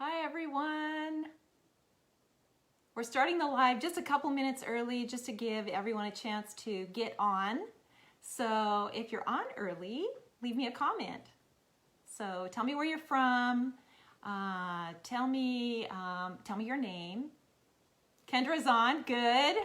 Hi everyone. We're starting the live just a couple minutes early just to give everyone a chance to get on. So if you're on early, leave me a comment. So tell me where you're from. Tell me your name. Kendra's on, good.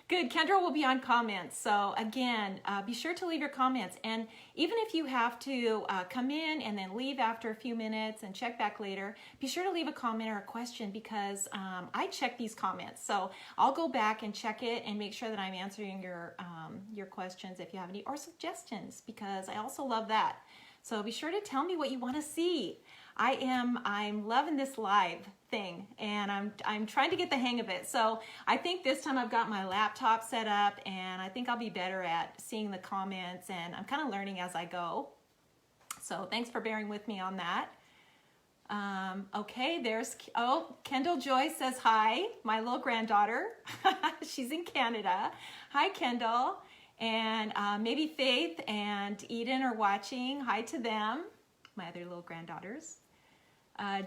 Good, Kendra will be on comments. So again, be sure to leave your comments. And even if you have to come in and then leave after a few minutes and check back later, be sure to leave a comment or a question because I check these comments. So I'll go back and check it and make sure that I'm answering your questions if you have any, or suggestions, because I also love that. So be sure to tell me what you want to see. I'm loving this live thing, and I'm trying to get the hang of it. So I think this time I've got my laptop set up, and I think I'll be better at seeing the comments, and I'm kind of learning as I go. So thanks for bearing with me on that. Okay, Kendall Joy says hi, my little granddaughter. She's in Canada. Hi, Kendall. And maybe Faith and Eden are watching. Hi to them, my other little granddaughters.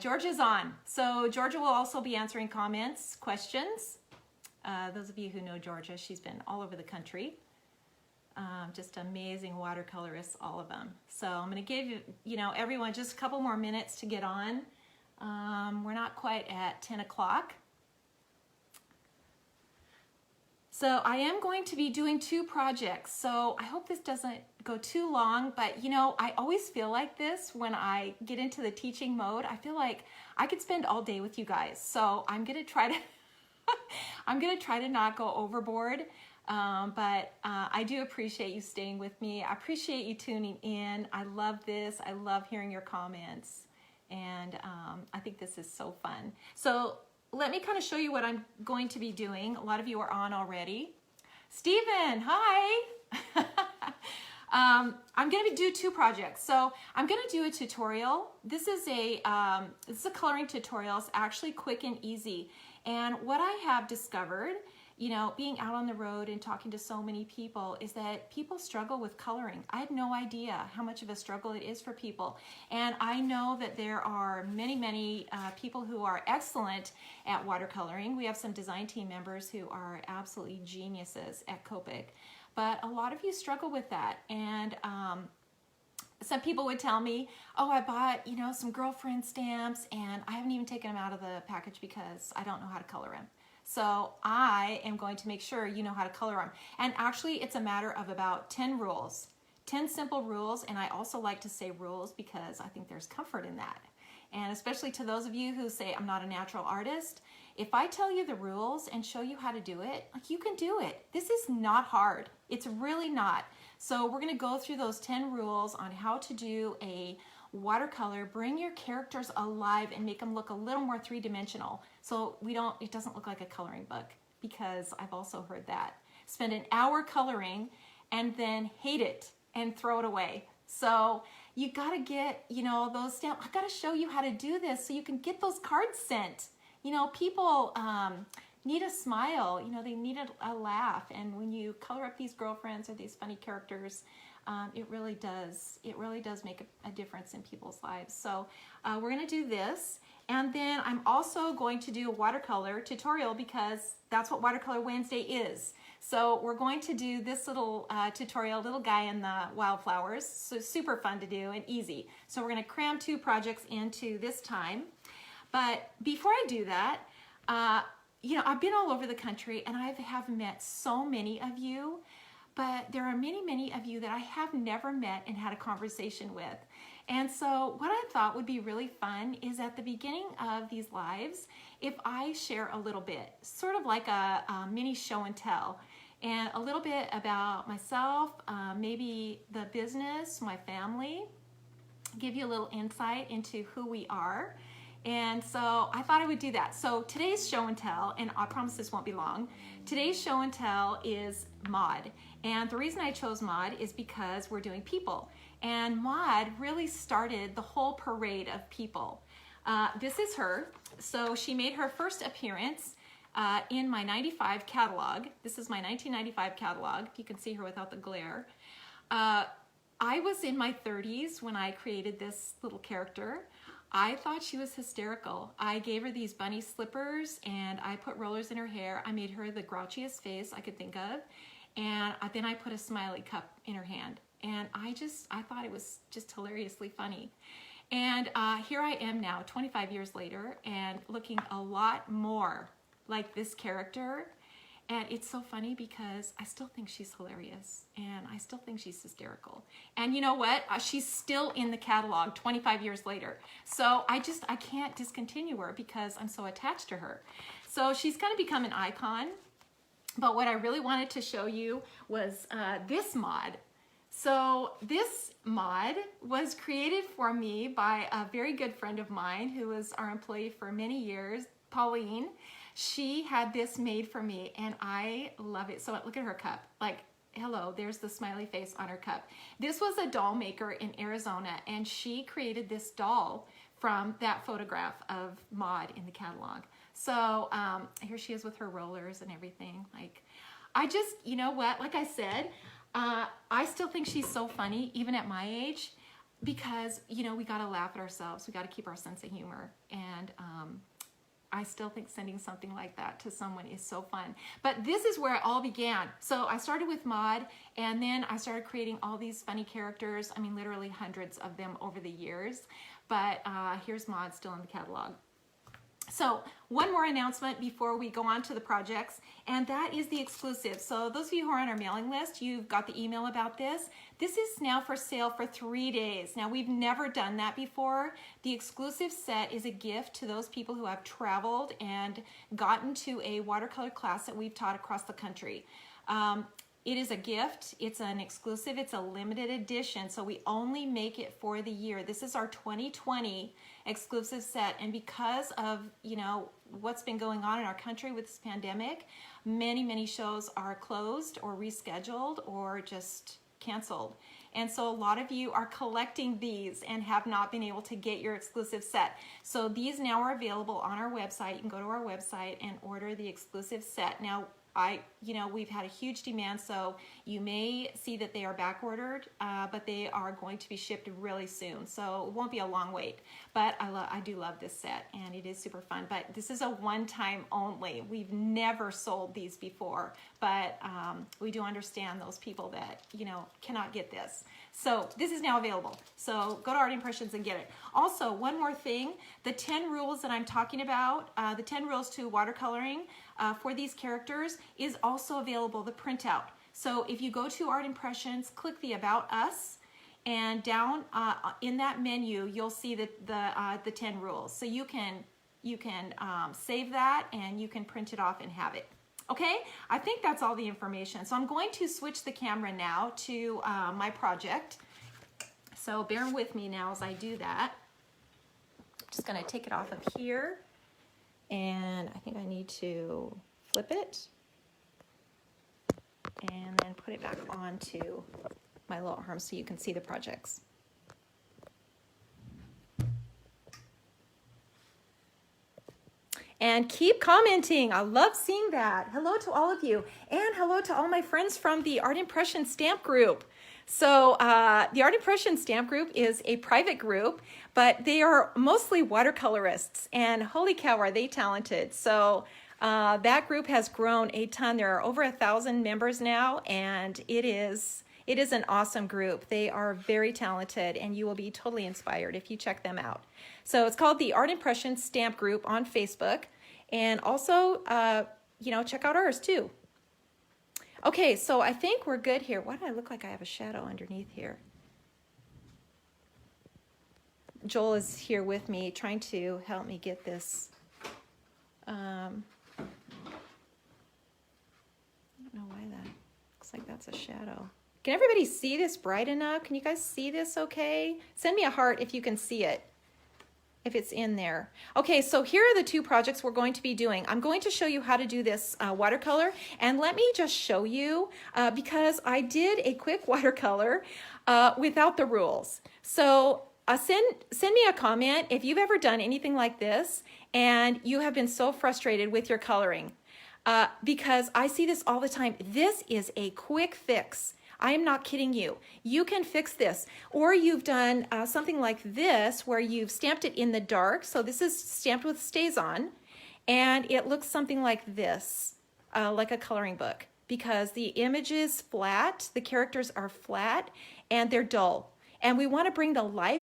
Georgia's on. So Georgia will also be answering comments, questions. Those of you who know Georgia, she's been all over the country. Just amazing watercolorists, all of them. So I'm going to give everyone just a couple more minutes to get on. We're not quite at 10 o'clock. So I am going to be doing 2 projects. So I hope this doesn't go too long, but I always feel like this when I get into the teaching mode. I feel like I could spend all day with you guys. So I'm going to try to not go overboard. But I do appreciate you staying with me. I appreciate you tuning in. I love this. I love hearing your comments. And I think this is so fun. So let me kind of show you what I'm going to be doing. A lot of you are on already. Stephen, hi. I'm going to do 2 projects. So I'm going to do a tutorial. This is a coloring tutorial. It's actually quick and easy. And what I have discovered, being out on the road and talking to so many people, is that people struggle with coloring. I had no idea how much of a struggle it is for people. And I know that there are many people who are excellent at watercoloring. We have some design team members who are absolutely geniuses at Copic. But a lot of you struggle with that. And some people would tell me, oh, I bought, some girlfriend stamps and I haven't even taken them out of the package because I don't know how to color them. So I am going to make sure you know how to color them. And actually, it's a matter of about 10 rules, 10 simple rules. And I also like to say rules because I think there's comfort in that. And especially to those of you who say, I'm not a natural artist, if I tell you the rules and show you how to do it, you can do it. This is not hard. It's really not. So we're going to go through those 10 rules on how to do a watercolor, bring your characters alive and make them look a little more 3-dimensional. So it doesn't look like a coloring book, because I've also heard that. Spend an hour coloring and then hate it and throw it away. So you got to get, those stamps. I got to show you how to do this so you can get those cards sent. People need a smile, they need a laugh. And when you color up these girlfriends or these funny characters, it really does make a difference in people's lives. So we're going to do this. And then I'm also going to do a watercolor tutorial because that's what Watercolor Wednesday is. So we're going to do this little tutorial, little guy in the wildflowers. So super fun to do and easy. So we're going to cram 2 projects into this time. But before I do that, I've been all over the country and I have met so many of you, but there are many of you that I have never met and had a conversation with. And so what I thought would be really fun is at the beginning of these lives, if I share a little bit, sort of like a mini show and tell, and a little bit about myself, maybe the business, my family, give you a little insight into who we are. And so I thought I would do that. So today's show and tell, and I promise this won't be long, today's show and tell is Maud. And the reason I chose Maud is because we're doing people. And Maud really started the whole parade of people. This is her. So she made her first appearance in my 95 catalog. This is my 1995 catalog. You can see her without the glare. I was in my 30s when I created this little character. I thought she was hysterical. I gave her these bunny slippers and I put rollers in her hair. I made her the grouchiest face I could think of. And then I put a smiley cup in her hand. And I thought it was just hilariously funny. And here I am now, 25 years later, and looking a lot more like this character. And it's so funny because I still think she's hilarious and I still think she's hysterical. And you know what? She's still in the catalog 25 years later. So I can't discontinue her because I'm so attached to her. So she's going to become an icon. But what I really wanted to show you was this mod. So this mod was created for me by a very good friend of mine who was our employee for many years, Pauline. She had this made for me and I love it. So look at her cup. Like, hello, there's the smiley face on her cup. This was a doll maker in Arizona and she created this doll from that photograph of Maud in the catalog. So here she is with her rollers and everything. Like, you know what, like I said, I still think she's so funny even at my age because, you know, we got to laugh at ourselves. We got to keep our sense of humor. And I still think sending something like that to someone is so fun. But this is where it all began. So I started with Maud, and then I started creating all these funny characters. I mean, literally hundreds of them over the years. But here's Maud still in the catalog. So one more announcement before we go on to the projects, and that is the exclusive. So those of you who are on our mailing list, you've got the email about this. This is now for sale for 3 days. Now, we've never done that before. The exclusive set is a gift to those people who have traveled and gotten to a watercolor class that we've taught across the country. It is a gift, it's an exclusive, it's a limited edition, so we only make it for the year. This is our 2020 exclusive set, and because of, you know, what's been going on in our country with this pandemic, many shows are closed or rescheduled or just canceled. And so a lot of you are collecting these and have not been able to get your exclusive set. So these now are available on our website. You can go to our website and order the exclusive set. Now, we've had a huge demand, so you may see that they are back ordered, but they are going to be shipped really soon. So it won't be a long wait, but I do love this set and it is super fun, but this is a one-time only. We've never sold these before, but we do understand those people that, you know, cannot get this. So this is now available. So go to Art Impressions and get it. Also, one more thing, the 10 rules that I'm talking about, the 10 rules to watercoloring for these characters is also available, the printout. So if you go to Art Impressions, click the About Us, and down in that menu, you'll see the 10 rules. So you can save that and you can print it off and have it. Okay, I think that's all the information. So I'm going to switch the camera now to my project. So bear with me now as I do that. I'm just gonna take it off of here. And I think I need to flip it and then put it back onto my little arm so you can see the projects. And keep commenting. I love seeing that. Hello to all of you. And hello to all my friends from the Art Impressions stamp group. So the Art Impressions stamp group is a private group, but they are mostly watercolorists. And holy cow, are they talented. So that group has grown a ton. There are over 1,000 members now, and it is an awesome group. They are very talented, and you will be totally inspired if you check them out. So it's called the Art Impressions Stamp Group on Facebook, and also, check out ours too. Okay, so I think we're good here. Why do I look like I have a shadow underneath here? Joel is here with me, trying to help me get this. I don't know why that looks like that's a shadow. Can everybody see this bright enough? Can you guys see this okay? Send me a heart if you can see it, if it's in there. Okay, so here are the 2 projects we're going to be doing. I'm going to show you how to do this watercolor, and let me just show you, because I did a quick watercolor without the rules. So send me a comment if you've ever done anything like this and you have been so frustrated with your coloring, because I see this all the time. This is a quick fix. I am not kidding you. You can fix this. Or you've done something like this where you've stamped it in the dark. So this is stamped with StazOn, and it looks something like this, like a coloring book, because the image is flat, the characters are flat, and they're dull. And we want to bring the life.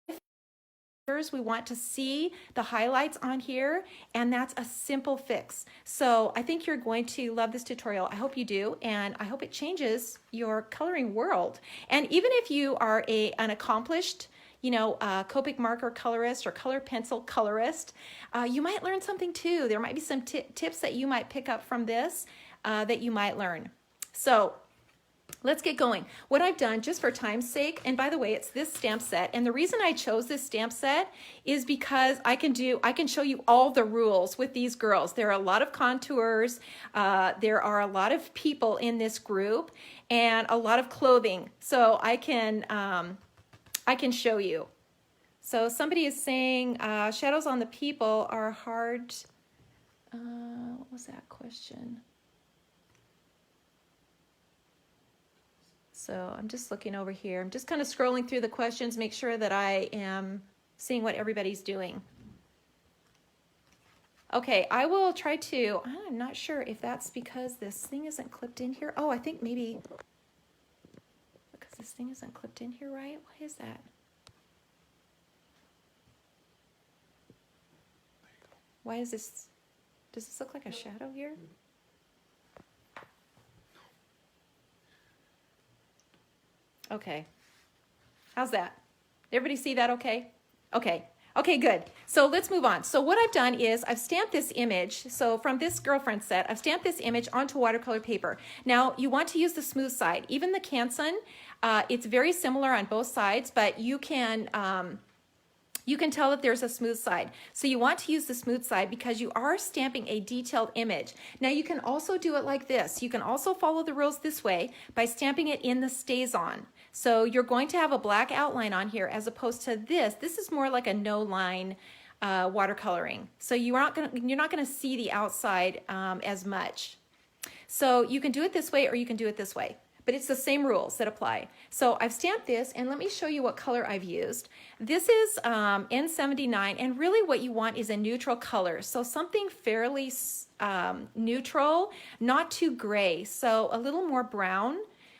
We want to see the highlights on here, and that's a simple fix. So I think you're going to love this tutorial. I hope you do, and I hope it changes your coloring world. And even if you are an accomplished, Copic marker colorist or color pencil colorist, you might learn something too. There might be some tips that you might pick up from this that you might learn. So let's get going. What I've done, just for time's sake, and by the way, it's this stamp set, and the reason I chose this stamp set is because I can show you all the rules with these girls. There are a lot of contours, there are a lot of people in this group, and a lot of clothing, so I can show you. So somebody is saying shadows on the people are hard. What was that question? So I'm just looking over here. I'm just kind of scrolling through the questions, make sure that I am seeing what everybody's doing. Okay, I will try to, I'm not sure if that's because this thing isn't clipped in here. Oh, I think maybe because this thing isn't clipped in here, right? Why is that? Why is this, does this look like a shadow here? Okay, how's that? Everybody see that okay? Okay, good. So let's move on. So what I've done is I've stamped this image. So from this girlfriend set, I've stamped this image onto watercolor paper. Now you want to use the smooth side. Even the Canson, it's very similar on both sides, but you can tell that there's a smooth side. So you want to use the smooth side because you are stamping a detailed image. Now you can also do it like this. You can also follow the rules this way by stamping it in the StazOn. So you're going to have a black outline on here as opposed to this. This is more like a no line watercoloring. So you're not gonna see the outside as much. So you can do it this way or you can do it this way. But it's the same rules that apply. So I've stamped this, and let me show you what color I've used. This is N79, and really what you want is a neutral color. So something fairly neutral, not too gray. So a little more brown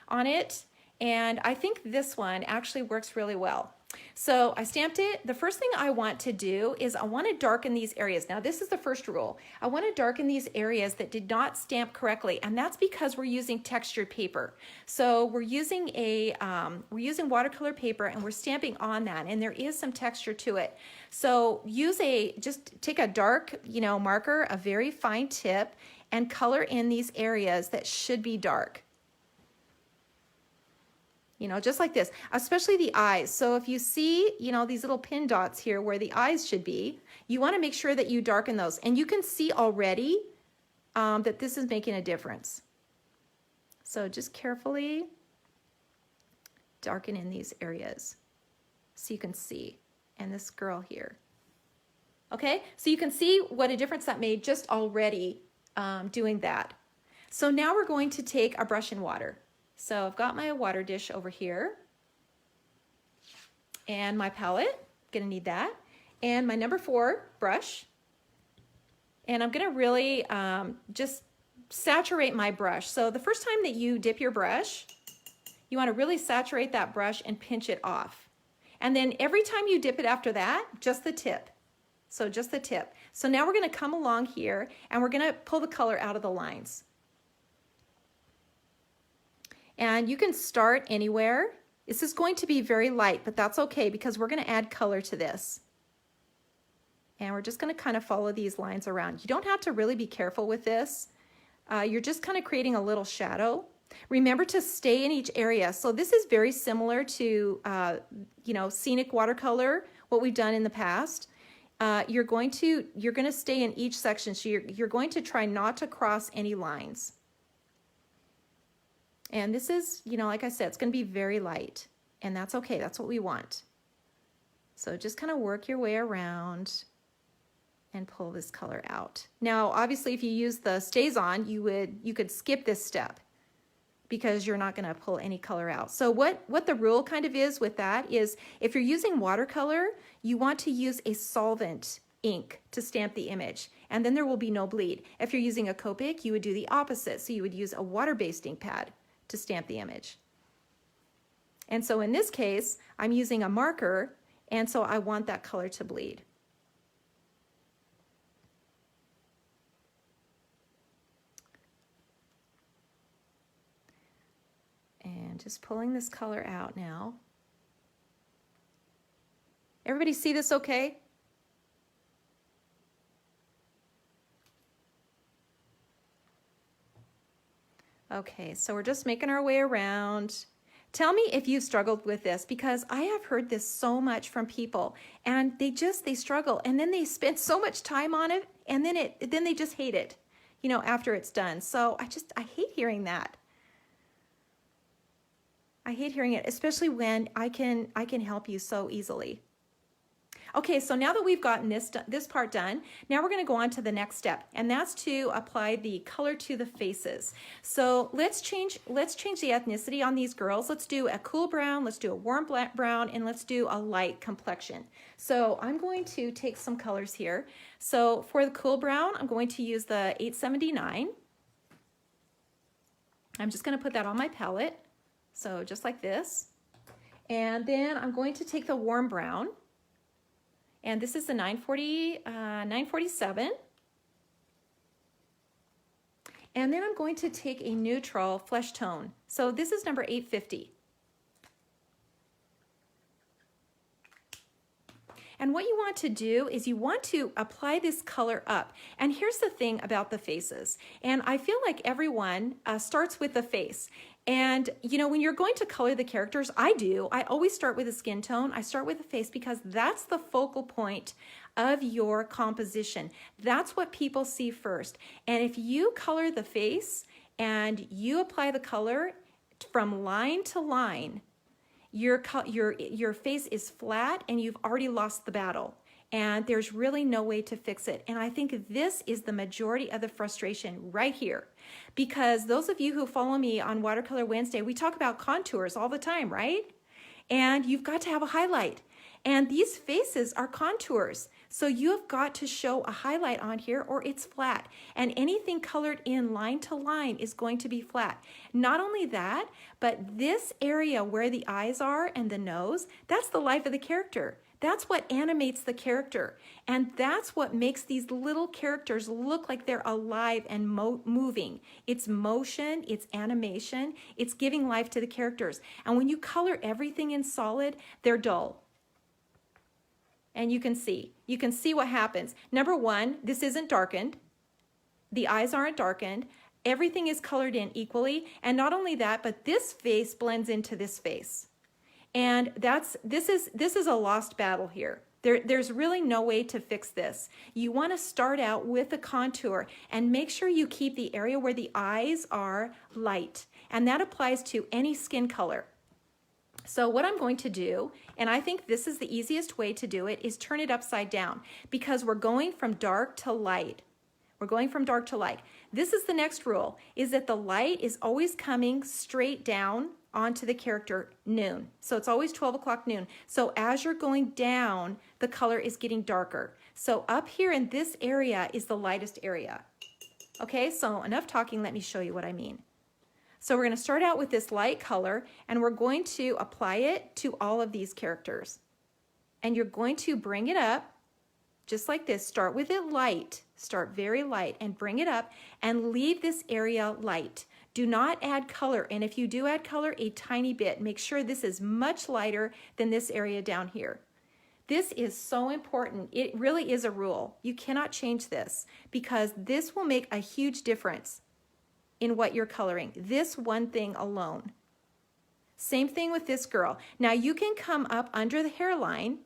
on it, and I think this one actually works really well. So I stamped it. The first thing I want to do is I want to darken these areas. Now this is the first rule. I want to darken these areas that did not stamp correctly, and that's because we're using textured paper. So we're using watercolor paper, and we're stamping on that, and there is some texture to it. So just take a dark, marker, a very fine tip, and color in these areas that should be dark. Just like this, especially the eyes. So if you see, these little pin dots here where the eyes should be, you want to make sure that you darken those. And you can see already that this is making a difference. So just carefully darken in these areas so you can see. And this girl here. Okay, so you can see what a difference that made just already doing that. So now we're going to take a brush and water. So I've got my water dish over here and my palette, gonna need that, and my number 4 brush. And I'm gonna really just saturate my brush. So the first time that you dip your brush, you wanna really saturate that brush and pinch it off. And then every time you dip it after that, just the tip. So just the tip. So now we're gonna come along here and we're gonna pull the color out of the lines. And you can start anywhere. This is going to be very light, but that's okay because we're going to add color to this. And we're just going to kind of follow these lines around. You don't have to really be careful with this. You're just kind of creating a little shadow. Remember to stay in each area. So this is very similar to, scenic watercolor, what we've done in the past. You're going to stay in each section. So you're going to try not to cross any lines. And this is, like I said, it's going to be very light, and that's okay. That's what we want. So just kind of work your way around and pull this color out. Now, obviously, if you use the StazOn, you could skip this step because you're not going to pull any color out. So what the rule kind of is with that is if you're using watercolor, you want to use a solvent ink to stamp the image, and then there will be no bleed. If you're using a Copic, you would do the opposite. So you would use a water-based ink pad to stamp the image. And so in this case, I'm using a marker, and so I want that color to bleed. And just pulling this color out now. Everybody see this okay? Okay, so we're just making our way around. Tell me if you've struggled with this, because I have heard this so much from people, and they struggle, and then they spend so much time on it, and then they just hate it, you know, after it's done. So I hate hearing that. I hate hearing it, especially when I can help you so easily. Okay, so now that we've gotten this part done, now we're going to go on to the next step, and that's to apply the color to the faces. So let's change the ethnicity on these girls. Let's do a cool brown, let's do a warm brown, and let's do a light complexion. So I'm going to take some colors here. So for the cool brown, I'm going to use the 879. I'm just going to put that on my palette. So just like this. And then I'm going to take the warm brown. And this is the 947. And then I'm going to take a neutral flesh tone. So this is number 850. And what you want to do is you want to apply this color up. And here's the thing about the faces. And I feel like everyone starts with the face. And, you know, when you're going to color the characters, I always start with a skin tone. I start with the face because that's the focal point of your composition. That's what people see first. And if you color the face and you apply the color from line to line, your face is flat and you've already lost the battle. And there's really no way to fix it. And I think this is the majority of the frustration right here. Because those of you who follow me on Watercolor Wednesday, we talk about contours all the time, right? And you've got to have a highlight. And these faces are contours. So you've got to show a highlight on here or it's flat. And anything colored in line to line is going to be flat. Not only that, but this area where the eyes are and the nose, that's the life of the character. That's what animates the character. And that's what makes these little characters look like they're alive and moving. It's motion, it's animation, it's giving life to the characters. And when you color everything in solid, they're dull. And you can see what happens. Number one, this isn't darkened. The eyes aren't darkened. Everything is colored in equally. And not only that, but this face blends into this face. And this is a lost battle here. There's really no way to fix this. You want to start out with a contour and make sure you keep the area where the eyes are light. And that applies to any skin color. So what I'm going to do, and I think this is the easiest way to do it, is turn it upside down because we're going from dark to light. We're going from dark to light. This is the next rule, is that the light is always coming straight down onto the character noon. So it's always 12 o'clock noon. So as you're going down, the color is getting darker. So up here in this area is the lightest area. Okay, so enough talking, let me show you what I mean. So we're going to start out with this light color and we're going to apply it to all of these characters. And you're going to bring it up just like this. Start with it light, start very light and bring it up and leave this area light. Do not add color, and if you do add color, a tiny bit. Make sure this is much lighter than this area down here. This is so important. It really is a rule. You cannot change this because this will make a huge difference in what you're coloring. This one thing alone. Same thing with this girl. Now you can come up under the hairline.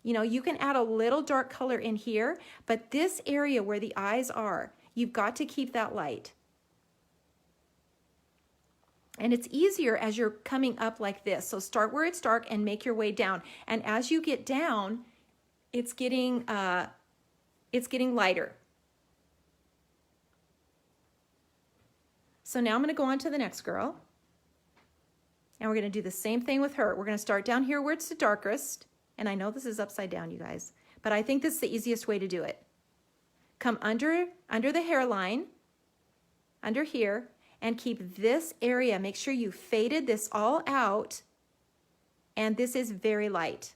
You know, you can add a little dark color in here, but this area where the eyes are, you've got to keep that light. And it's easier as you're coming up like this. So start where it's dark and make your way down. And as you get down, it's getting lighter. So now I'm going to go on to the next girl. And we're going to do the same thing with her. We're going to start down here where it's the darkest. And I know this is upside down, you guys, but I think this is the easiest way to do it. Come under the hairline, under here, and keep this area. Make sure you faded this all out. And this is very light.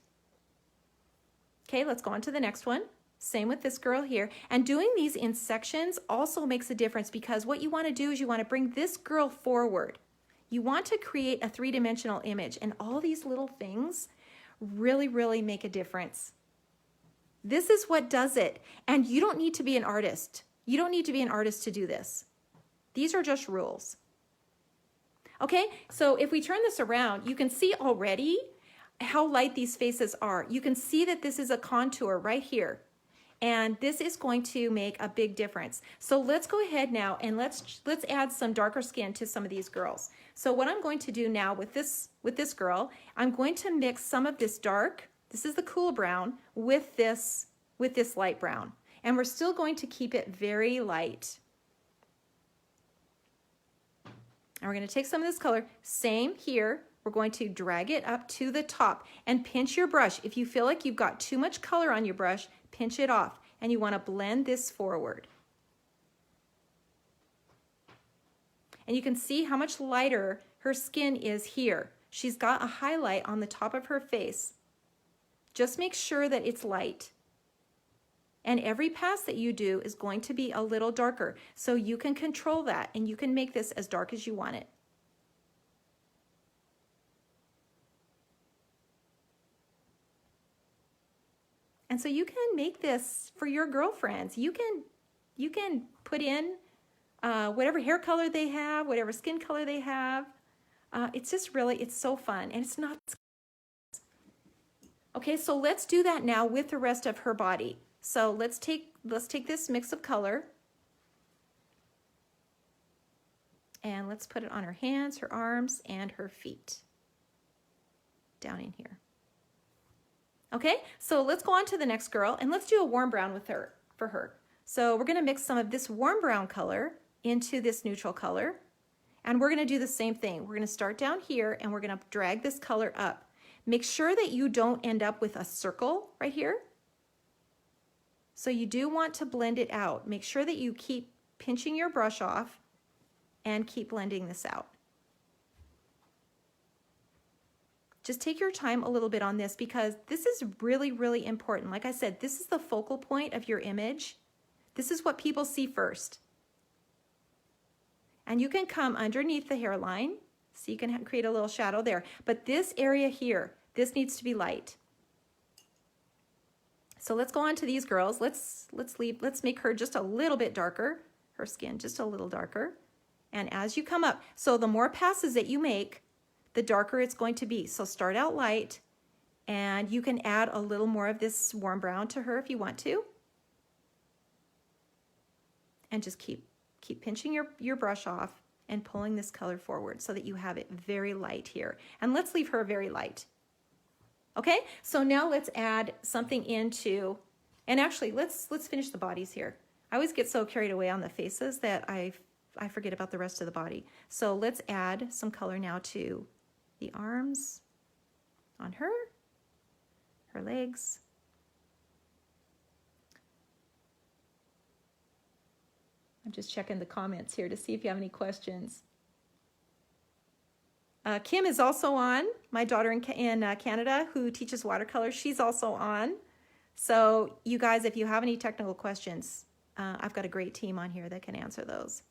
Okay, let's go on to the next one. Same with this girl here. And doing these in sections also makes a difference, because what you want to do is you want to bring this girl forward. You want to create a three-dimensional image, and all these little things really, really make a difference. This is what does it. And you don't need to be an artist. You don't need to be an artist to do this. These are just rules. Okay, so if we turn this around, you can see already how light these faces are. You can see that this is a contour right here. And this is going to make a big difference. So let's go ahead now and let's add some darker skin to some of these girls. So what I'm going to do now with this girl, I'm going to mix some of this dark, this is the cool brown, with this light brown. And we're still going to keep it very light. And we're going to take some of this color, same here. We're going to drag it up to the top and pinch your brush. If you feel like you've got too much color on your brush, pinch it off, and you want to blend this forward. And you can see how much lighter her skin is here. She's got a highlight on the top of her face. Just make sure that it's light. And every pass that you do is going to be a little darker, so you can control that and you can make this as dark as you want it. And so you can make this for your girlfriends. You can put in whatever hair color they have, whatever skin color they have. It's just really, it's so fun, and it's not. Okay, so let's do that now with the rest of her body. So let's take this mix of color, and let's put it on her hands, her arms, and her feet down in here. Okay, so let's go on to the next girl, and let's do a warm brown with her, for her. So we're going to mix some of this warm brown color into this neutral color, and we're going to do the same thing. We're going to start down here, and we're going to drag this color up. Make sure that you don't end up with a circle right here. So you do want to blend it out. Make sure that you keep pinching your brush off and keep blending this out. Just take your time a little bit on this, because this is really, really important. Like I said, this is the focal point of your image. This is what people see first. And you can come underneath the hairline, so you can create a little shadow there. But this area here, this needs to be light. So let's go on to these girls. Let's make her just a little bit darker, her skin just a little darker. And as you come up, so the more passes that you make, the darker it's going to be. So start out light, and you can add a little more of this warm brown to her if you want to. And just keep pinching your brush off and pulling this color forward so that you have it very light here. And let's leave her very light. Okay, so now let's add something into, and actually let's finish the bodies here. I always get so carried away on the faces that I forget about the rest of the body. So let's add some color now to the arms on her legs. I'm just checking the comments here to see if you have any questions. Kim is also on, my daughter in Canada who teaches watercolor. She's also on. So you guys, if you have any technical questions, I've got a great team on here that can answer those.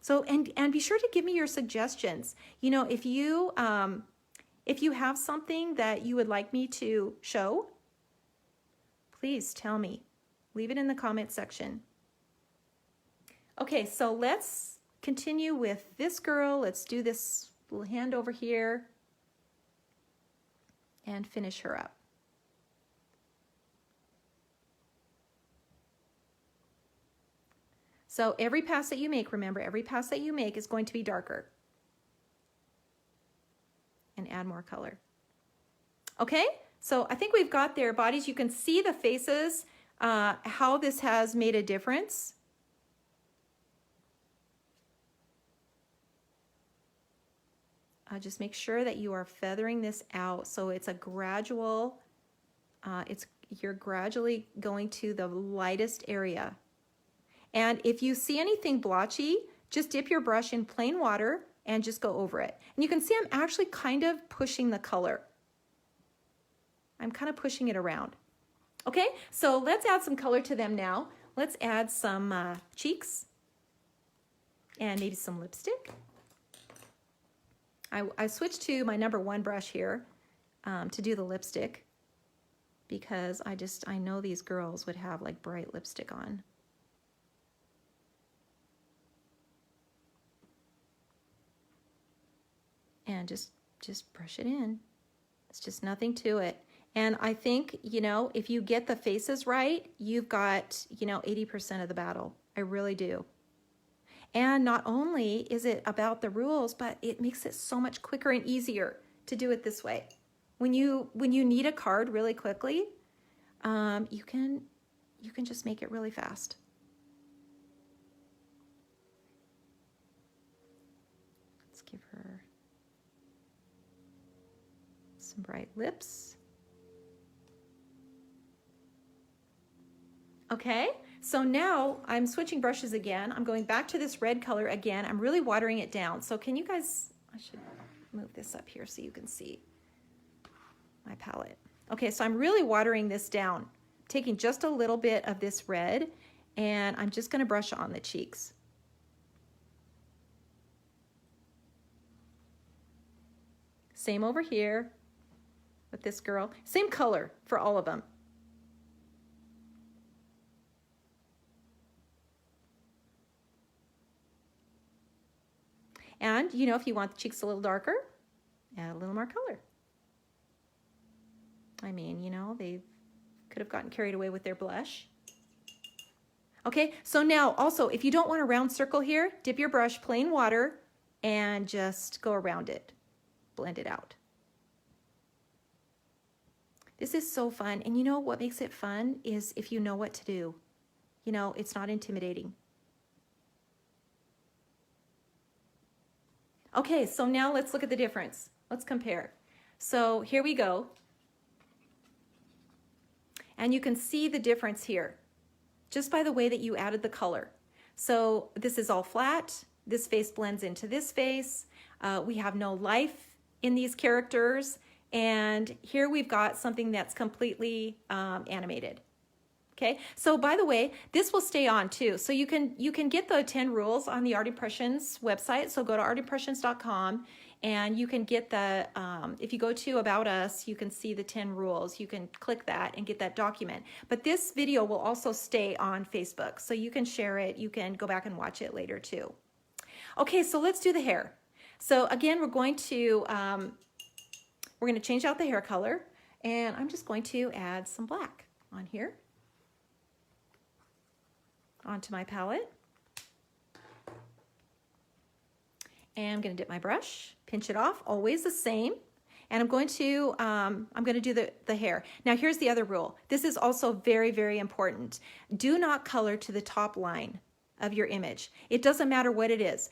So, and be sure to give me your suggestions. You know, if you have something that you would like me to show, please tell me. Leave it in the comment section. Okay, so let's continue with this girl. Let's do this little hand over here and finish her up. So every pass that you make, remember, every pass that you make is going to be darker. And add more color. Okay, so I think we've got their bodies. You can see the faces, how this has made a difference. just make sure that you are feathering this out so it's a gradual, you're gradually going to the lightest area. And if you see anything blotchy, just dip your brush in plain water and just go over it. And you can see I'm actually kind of pushing the color. I'm kind of pushing it around. Okay, so let's add some color to them now. Let's add some cheeks and maybe some lipstick. I switched to my #1 brush here to do the lipstick because I know these girls would have like bright lipstick on. And just brush it in. It's just nothing to it. And I think, you know, if you get the faces right, you've got, you know, 80% of the battle. I really do. And not only is it about the rules, but it makes it so much quicker and easier to do it this way. When you need a card really quickly, you can just make it really fast. Let's give her some bright lips. Okay, so now I'm switching brushes again. I'm going back to this red color again. I'm really watering it down. So can you guys, I should move this up here so you can see my palette. Okay, so I'm really watering this down, taking just a little bit of this red, and I'm just gonna brush on the cheeks. Same over here with this girl. Same color for all of them. And, you know, if you want the cheeks a little darker, add a little more color. I mean, you know, they could have gotten carried away with their blush. Okay, so now also, if you don't want a round circle here, dip your brush plain water and just go around it. Blend it out. This is so fun. And you know what makes it fun is if you know what to do. You know, it's not intimidating. Okay, so now let's look at the difference. Let's compare. So here we go. And you can see the difference here, just by the way that you added the color. So this is all flat. This face blends into this face. We have no life in these characters. And here we've got something that's completely animated. Okay, so by the way, this will stay on too. So you can get the 10 rules on the Art Impressions website. So go to artimpressions.com and you can get the, if you go to About Us, you can see the 10 rules. You can click that and get that document. But this video will also stay on Facebook. So you can share it. You can go back and watch it later too. Okay, so let's do the hair. So again, we're going to change out the hair color, and I'm just going to add some black on here. Onto my palette. And I'm going to dip my brush, pinch it off, always the same. And I'm going to do the hair. Now here's the other rule. This is also very, very important. Do not color to the top line of your image. It doesn't matter what it is.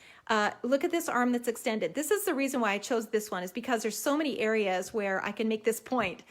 Look at this arm that's extended. This is the reason why I chose this one, is because there's so many areas where I can make this point.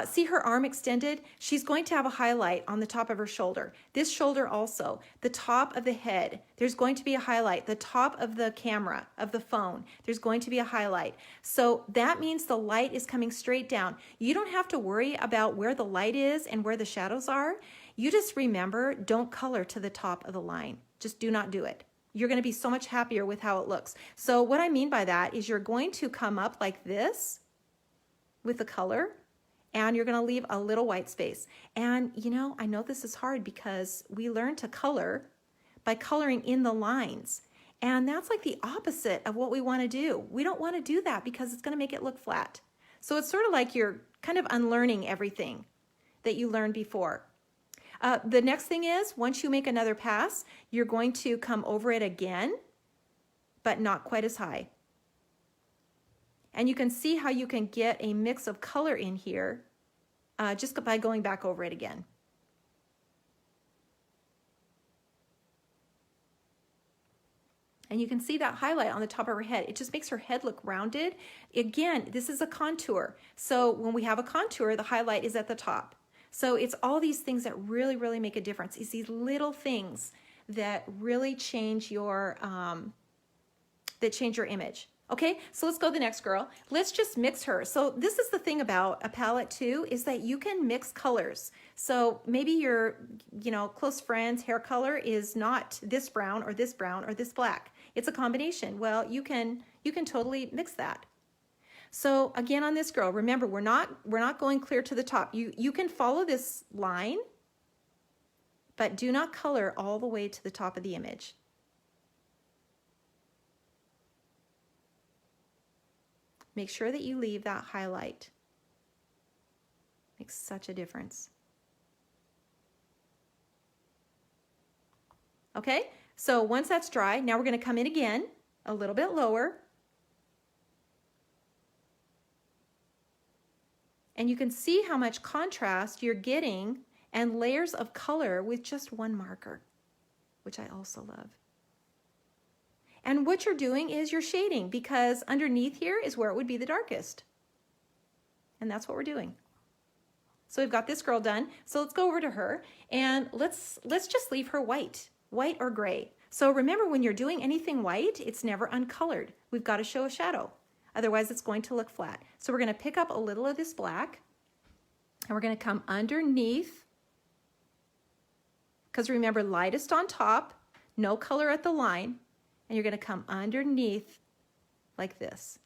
See her arm extended? She's going to have a highlight on the top of her shoulder. This shoulder also. The top of the head, there's going to be a highlight. The top of the camera, of the phone, there's going to be a highlight. So that means the light is coming straight down. You don't have to worry about where the light is and where the shadows are. You just remember, don't color to the top of the line. Just do not do it. You're going to be so much happier with how it looks. So what I mean by that is you're going to come up like this with the color, and you're going to leave a little white space. And you know, I know this is hard because we learn to color by coloring in the lines. And that's like the opposite of what we want to do. We don't want to do that because it's going to make it look flat. So it's sort of like you're kind of unlearning everything that you learned before. The next thing is, once you make another pass, you're going to come over it again, but not quite as high. And you can see how you can get a mix of color in here just by going back over it again. And you can see that highlight on the top of her head. It just makes her head look rounded. Again, this is a contour. So when we have a contour, the highlight is at the top. So it's all these things that really, really make a difference. It's these little things that really change your image. Okay, so let's go to the next girl. Let's just mix her. So this is the thing about a palette too, is that you can mix colors. So maybe your, close friend's hair color is not this brown or this black. It's a combination. Well, you can totally mix that. So again, on this girl, remember, we're not going clear to the top. You can follow this line, but do not color all the way to the top of the image. Make sure that you leave that highlight. Makes such a difference. Okay, so once that's dry, now we're going to come in again, a little bit lower. And you can see how much contrast you're getting and layers of color with just one marker, which I also love. And what you're doing is you're shading, because underneath here is where it would be the darkest. And that's what we're doing. So we've got this girl done. So let's go over to her and let's just leave her white or gray. So remember, when you're doing anything white, it's never uncolored. We've got to show a shadow. Otherwise it's going to look flat. So we're going to pick up a little of this black and we're going to come underneath, because remember, lightest on top, no color at the line. And you're going to come underneath like this.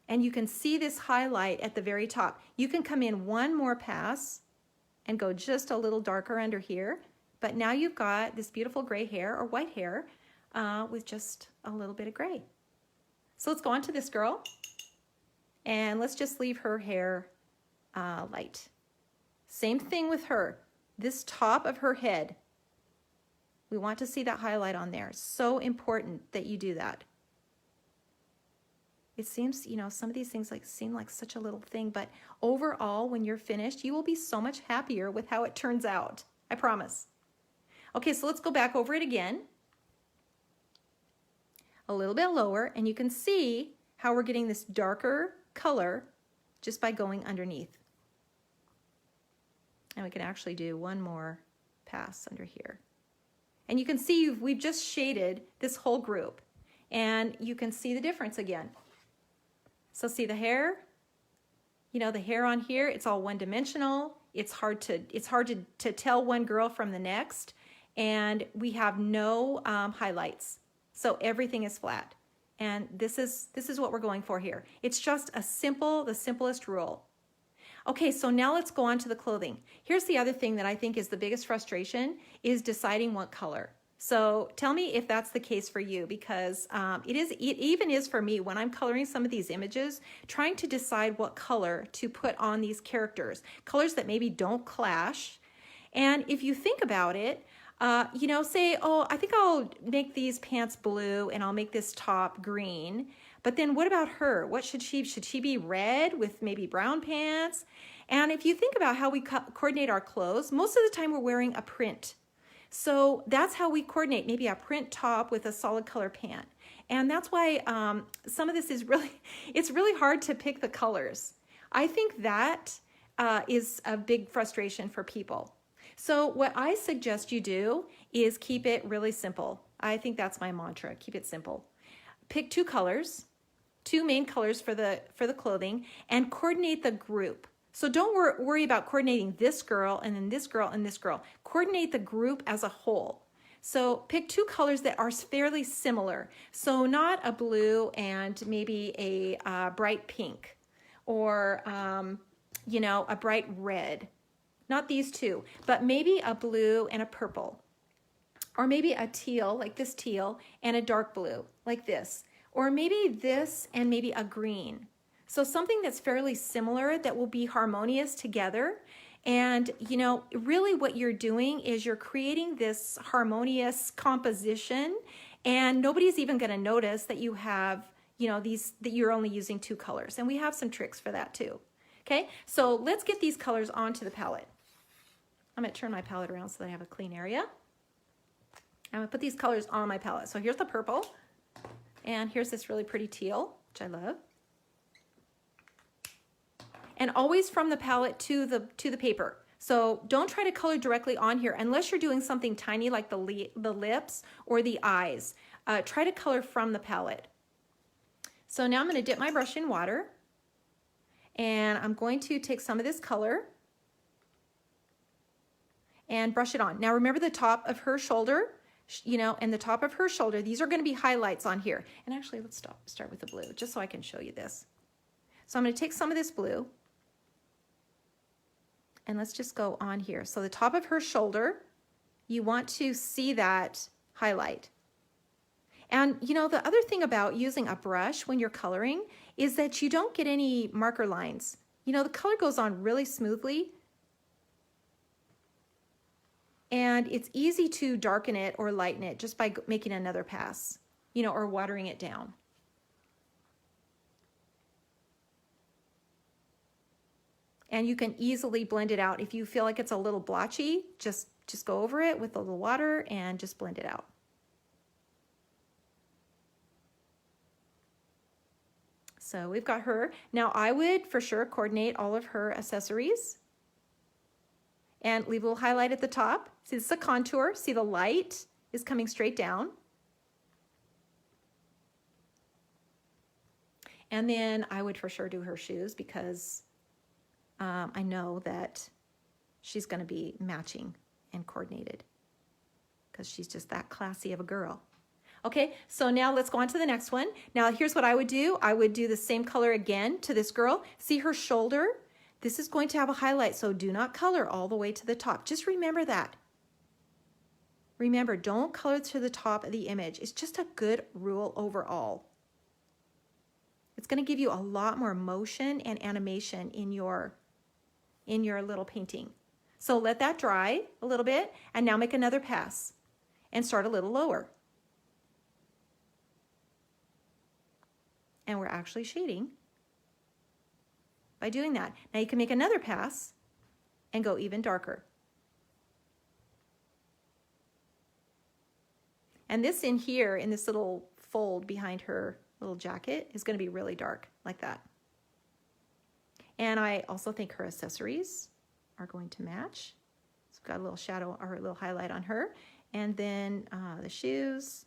And you can see this highlight at the very top. You can come in one more pass and go just a little darker under here. But now you've got this beautiful gray hair or white hair with just a little bit of gray. So let's go on to this girl. And let's just leave her hair light. Same thing with her. This top of her head. We want to see that highlight on there. So important that you do that. It seems, some of these things seem like such a little thing, but overall, when you're finished, you will be so much happier with how it turns out. I promise. Okay, so let's go back over it again. A little bit lower, and you can see how we're getting this darker color just by going underneath. And we can actually do one more pass under here. And you can see we've just shaded this whole group, and you can see the difference again. So see the hair? The hair on here, it's all one-dimensional. It's hard to tell one girl from the next, and we have no highlights. So everything is flat. And this is what we're going for here. It's just the simplest rule. Okay, so now let's go on to the clothing. Here's the other thing that I think is the biggest frustration, is deciding what color. So tell me if that's the case for you, because it even is for me when I'm coloring some of these images, trying to decide what color to put on these characters, colors that maybe don't clash. And if you think about it, say, oh, I think I'll make these pants blue and I'll make this top green. But then what about her? What should she be red with maybe brown pants? And if you think about how we coordinate our clothes, most of the time we're wearing a print. So that's how we coordinate, maybe a print top with a solid color pant. And that's why some of this is it's really hard to pick the colors. I think that is a big frustration for people. So what I suggest you do is keep it really simple. I think that's my mantra, keep it simple. Pick two colors, two main colors for the clothing, and coordinate the group. So don't worry about coordinating this girl and then this girl and this girl. Coordinate the group as a whole. So pick two colors that are fairly similar. So not a blue and maybe a bright pink, or a bright red. Not these two, but maybe a blue and a purple. Or maybe a teal, like this teal, and a dark blue, like this. Or maybe this and maybe a green. So something that's fairly similar that will be harmonious together. And, really what you're doing is you're creating this harmonious composition, and nobody's even going to notice that you have, that you're only using two colors. And we have some tricks for that too. Okay, so let's get these colors onto the palette. I'm going to turn my palette around so that I have a clean area. I'm gonna put these colors on my palette. So here's the purple, and here's this really pretty teal, which I love. And always from the palette to the paper. So don't try to color directly on here unless you're doing something tiny like the lips or the eyes. Try to color from the palette. So now I'm going to dip my brush in water, and I'm going to take some of this color and brush it on. Now remember the top of her shoulder, you know, and the top of her shoulder, these are going to be highlights on here. And actually, let's start with the blue, just so I can show you this. So I'm going to take some of this blue, and let's just go on here. So the top of her shoulder, you want to see that highlight. And you know, the other thing about using a brush when you're coloring is that you don't get any marker lines. You know, the color goes on really smoothly, and it's easy to darken it or lighten it just by making another pass, you know, or watering it down. And you can easily blend it out. If you feel like it's a little blotchy, just go over it with a little water and just blend it out. So we've got her. Now I would for sure coordinate all of her accessories and leave a little highlight at the top. See, this is a contour. See, the light is coming straight down. And then I would for sure do her shoes because I know that she's going to be matching and coordinated because she's just that classy of a girl. Okay, so now let's go on to the next one. Now here's what I would do. I would do the same color again to this girl. See her shoulder? This is going to have a highlight, so do not color all the way to the top. Just remember that. Remember, don't color to the top of the image. It's just a good rule overall. It's going to give you a lot more motion and animation in your little painting. So let that dry a little bit, and now make another pass and start a little lower. And we're actually shading by doing that. Now you can make another pass and go even darker. And this in here, in this little fold behind her little jacket, is going to be really dark, like that. And I also think her accessories are going to match. So we've got a little shadow or a little highlight on her. And then the shoes.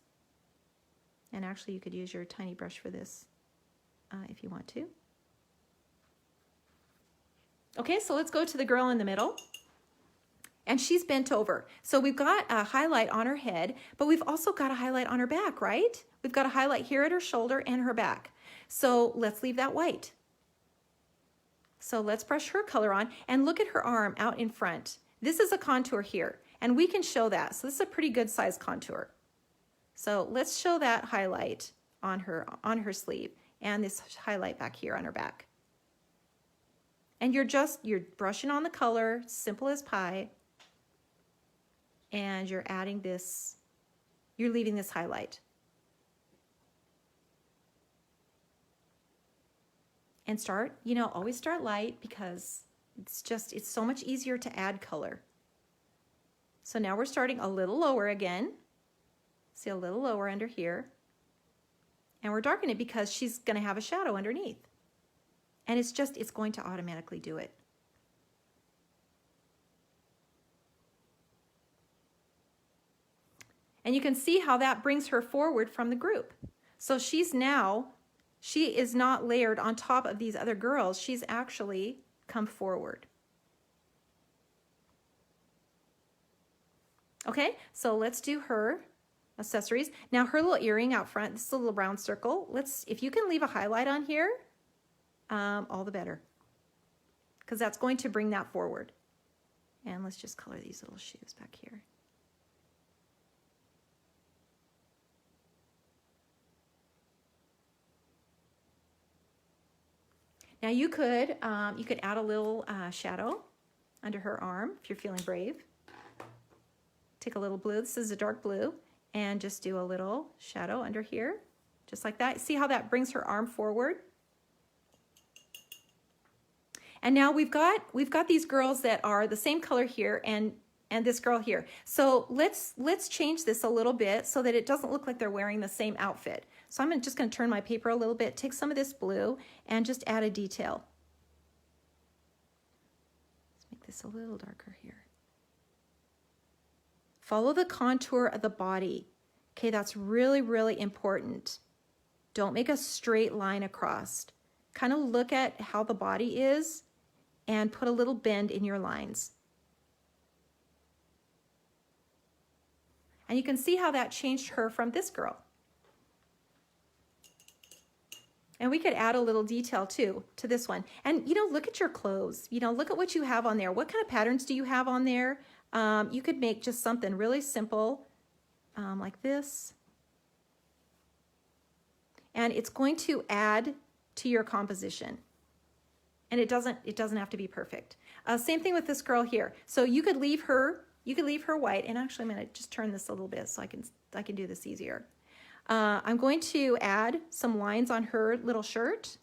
And actually you could use your tiny brush for this if you want to. Okay, so let's go to the girl in the middle. And she's bent over. So we've got a highlight on her head, but we've also got a highlight on her back, right? We've got a highlight here at her shoulder and her back. So let's leave that white. So let's brush her color on and look at her arm out in front. This is a contour here, and we can show that. So this is a pretty good size contour. So let's show that highlight on her sleeve and this highlight back here on her back. And you're brushing on the color, simple as pie, and you're adding this, you're leaving this highlight. And start, you know, always start light because it's so much easier to add color. So now we're starting a little lower again. See, a little lower under here. And we're darkening it because she's going to have a shadow underneath. And it's going to automatically do it. And you can see how that brings her forward from the group. So she is not layered on top of these other girls. She's actually come forward. Okay, so let's do her accessories. Now her little earring out front, this is a little round circle. If you can leave a highlight on here, all the better, because that's going to bring that forward. And let's just color these little shoes back here. Now you could add a little shadow under her arm if you're feeling brave. Take a little blue, this is a dark blue, and just do a little shadow under here, just like that. See how that brings her arm forward? And now we've got these girls that are the same color here, and and this girl here. So let's change this a little bit so that it doesn't look like they're wearing the same outfit. So I'm just going to turn my paper a little bit, take some of this blue, and just add a detail. Let's make this a little darker here. Follow the contour of the body. Okay, that's really, really important. Don't make a straight line across. Kind of look at how the body is and put a little bend in your lines. And you can see how that changed her from this girl. And we could add a little detail too to this one. And you know, look at your clothes. You know, look at what you have on there. What kind of patterns do you have on there? You could make just something really simple like this. And it's going to add to your composition. And it doesn't have to be perfect. Same thing with this girl here. So you could leave her white. And actually I'm going to just turn this a little bit so I can do this easier. I'm going to add some lines on her little shirt.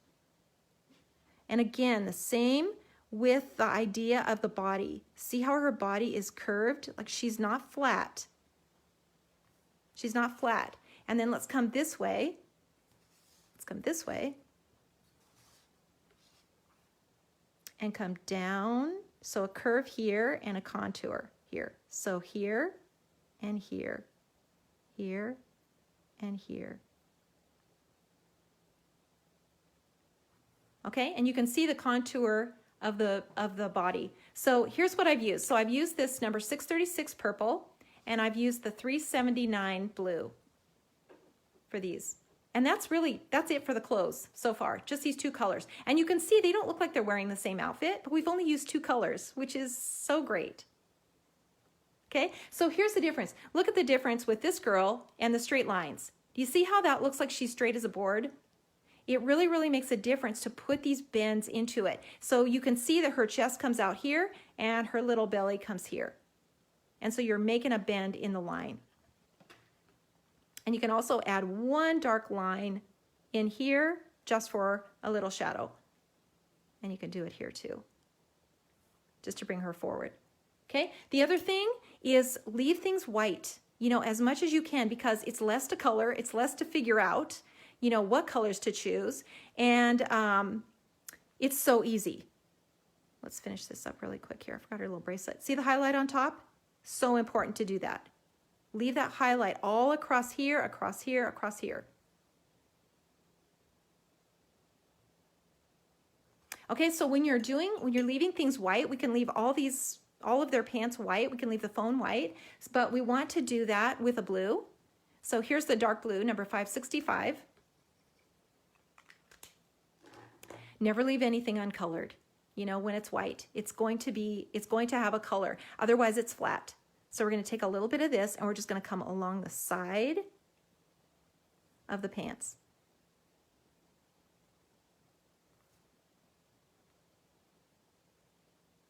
And again, the same with the idea of the body. See how her body is curved? Like she's not flat. She's not flat. And then let's come this way. Let's come this way. And come down. So a curve here and a contour here. So here and here. Here and here. Okay, and you can see the contour of the body. So here's what I've used. So I've used this number 636 purple, and I've used the 379 blue for these. And that's it for the clothes so far, just these two colors. And you can see they don't look like they're wearing the same outfit, but we've only used two colors, which is so great. Okay, so here's the difference. Look at the difference with this girl and the straight lines. Do you see how that looks like she's straight as a board? It really, really makes a difference to put these bends into it. So you can see that her chest comes out here and her little belly comes here. And so you're making a bend in the line. And you can also add one dark line in here just for a little shadow. And you can do it here too, just to bring her forward. Okay, the other thing is leave things white, you know, as much as you can, because it's less to color, it's less to figure out, you know, what colors to choose. And it's so easy. Let's finish this up really quick here. I forgot her little bracelet. See the highlight on top? So important to do that. Leave that highlight all across here, across here, across here. Okay, so when you're leaving things white, we can leave all of their pants white. We can leave the phone white, but we want to do that with a blue. So here's the dark blue, number 565. Never leave anything uncolored. You know, when it's white, it's going to have a color. Otherwise it's flat. So we're going to take a little bit of this and we're just going to come along the side of the pants.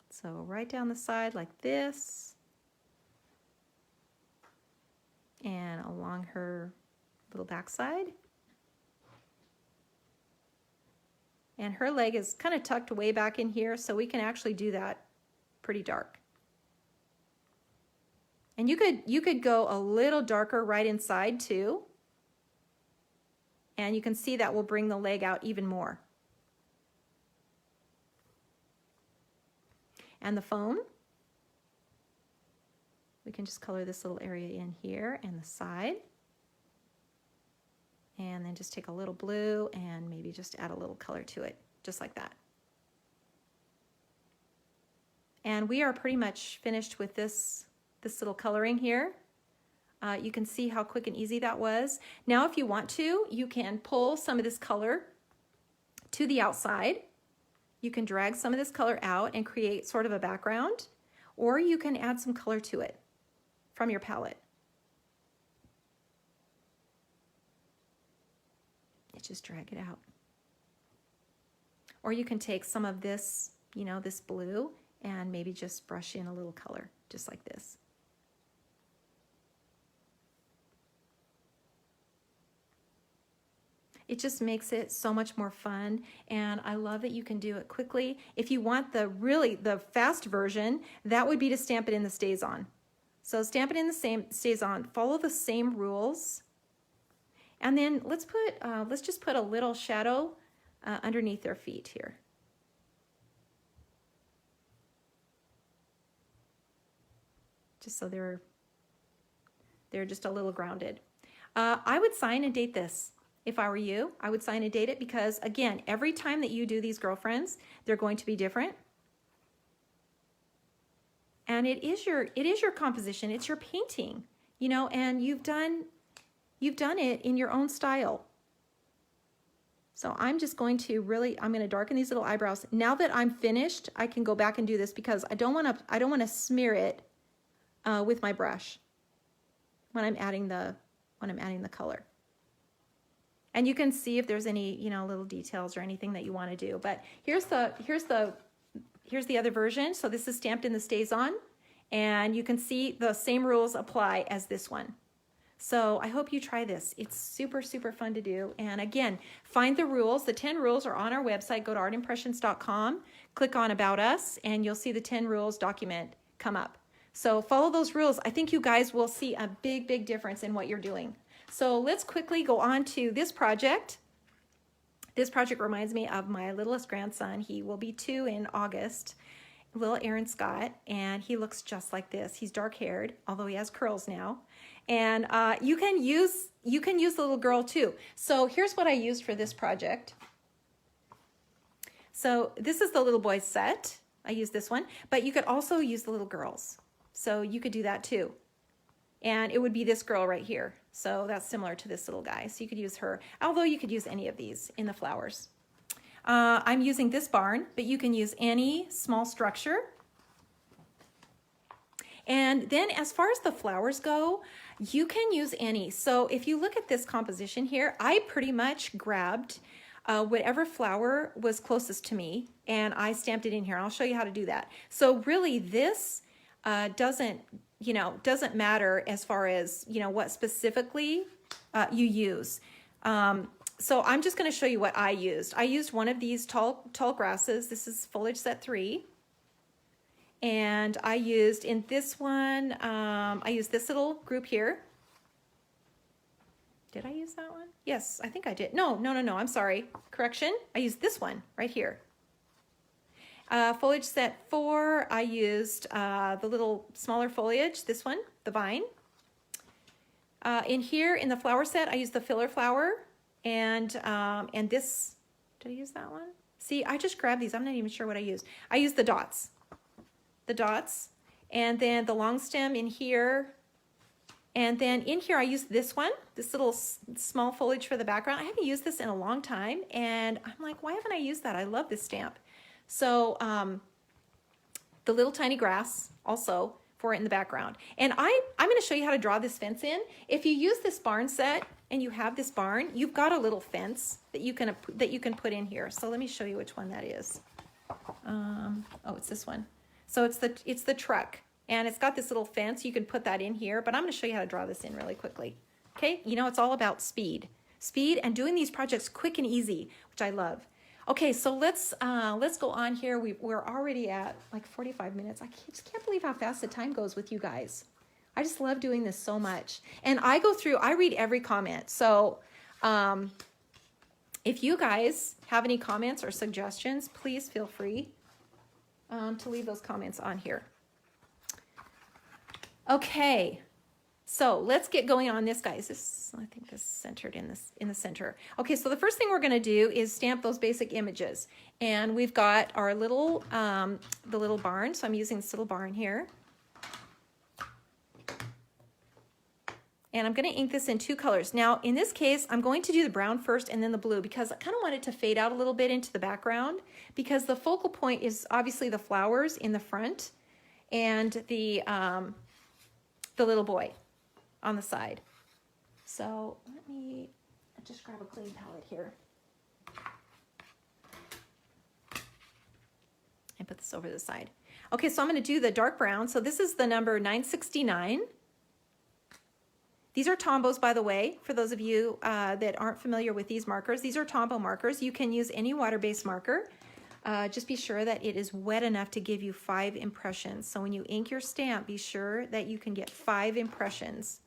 So right down the side like this, and along her little backside. And her leg is kind of tucked way back in here, so we can actually do that pretty dark. And you could go a little darker right inside too. And you can see that will bring the leg out even more. And the phone, we can just color this little area in here and the side. And then just take a little blue and maybe just add a little color to it, just like that. And we are pretty much finished with this little coloring here. You can see how quick and easy that was. Now, if you want to, you can pull some of this color to the outside. You can drag some of this color out and create sort of a background, or you can add some color to it from your palette. Just drag it out. Or you can take some of this, you know, this blue, and maybe just brush in a little color, just like this. It just makes it so much more fun, and I love that you can do it quickly. If you want the fast version, that would be to stamp it in the Stays On. So stamp it in the same Stays On, follow the same rules, and then let's just put a little shadow underneath their feet here. Just so they're just a little grounded. I would sign and date this. If I were you, I would sign and date it because, again, every time that you do these girlfriends, they're going to be different. And it is your composition, it's your painting, you know, and you've done it in your own style. So I'm just going to I'm going to darken these little eyebrows. Now that I'm finished, I can go back and do this because I don't want to smear it with my brush when I'm adding the color. And you can see if there's any, you know, little details or anything that you want to do. But here's the other version. So this is stamped in the Stays On, and you can see the same rules apply as this one. So I hope you try this. It's super, super fun to do. And again, find the rules. The 10 rules are on our website. Go to artimpressions.com, click on About Us, and you'll see the 10 rules document come up. So follow those rules. I think you guys will see a big, big difference in what you're doing. So let's quickly go on to this project. This project reminds me of my littlest grandson. He will be 2 in August, little Aaron Scott, and he looks just like this. He's dark-haired, although he has curls now. And you can use the little girl too. So here's what I used for this project. So this is the little boy's set. I used this one, but you could also use the little girls. So you could do that too. And it would be this girl right here. So that's similar to this little guy. So you could use her, although you could use any of these in the flowers. I'm using this barn, but you can use any small structure. And then as far as the flowers go, you can use any. So if you look at this composition here, I pretty much grabbed whatever flower was closest to me and I stamped it in here. I'll show you how to do that. So really this doesn't matter as far as, you know, what specifically you use. So I'm just going to show you what I used. I used one of these tall grasses. This is Foliage Set 3. And I used in this one, I used this little group here. Did I use that one? Yes, I think I did. No, I'm sorry. Correction. I used this one right here. Foliage Set 4, I used the little smaller foliage, this one, the vine. In here, in the flower set, I used the filler flower, and this, did I use that one? See, I just grabbed these. I'm not even sure what I used. I used the dots, and then the long stem in here, and then in here I used this one, this little small foliage for the background. I haven't used this in a long time, and I'm like, why haven't I used that? I love this stamp. So the little tiny grass also for it in the background. And I'm going to show you how to draw this fence in. If you use this barn set and you have this barn, you've got a little fence that you can put in here. So let me show you which one that is. Oh, it's this one. So it's the truck, and it's got this little fence. You can put that in here, but I'm going to show you how to draw this in really quickly. Okay, you know, it's all about speed and doing these projects quick and easy, which I love. Okay, so let's go on here. We're already at like 45 minutes. I just can't believe how fast the time goes with you guys. I just love doing this so much. And I read every comment. So if you guys have any comments or suggestions, please feel free to leave those comments on here. Okay. So let's get going on this, guys. I think this is centered in the center. Okay, so the first thing we're going to do is stamp those basic images, and we've got our little the little barn. So I'm using this little barn here, and I'm going to ink this in 2 colors. Now, in this case, I'm going to do the brown first and then the blue because I kind of want it to fade out a little bit into the background because the focal point is obviously the flowers in the front and the little boy on the side. So let me just grab a clean palette here and put this over the side. Okay, so I'm going to do the dark brown. So this is the number 969. These are Tombows, by the way, for those of you that aren't familiar with these markers. These are Tombow markers. You can use any water-based marker. Just be sure that it is wet enough to give you 5 impressions. So when you ink your stamp, be sure that you can get 5 impressions.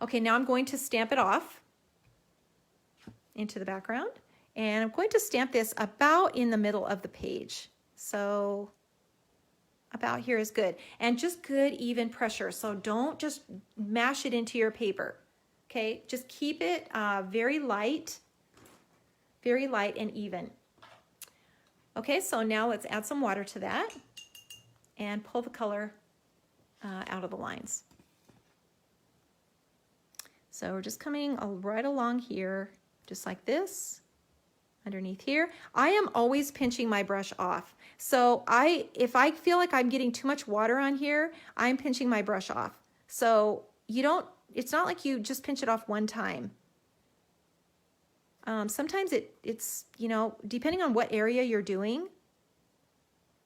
Okay, now I'm going to stamp it off into the background. And I'm going to stamp this about in the middle of the page. So about here is good. And just good even pressure. So don't just mash it into your paper. Okay, just keep it very light and even. Okay, so now let's add some water to that and pull the color out of the lines. So we're just coming right along here, just like this, underneath here. I am always pinching my brush off. So if I feel like I'm getting too much water on here, I'm pinching my brush off. So it's not like you just pinch it off one time. Sometimes it's, depending on what area you're doing,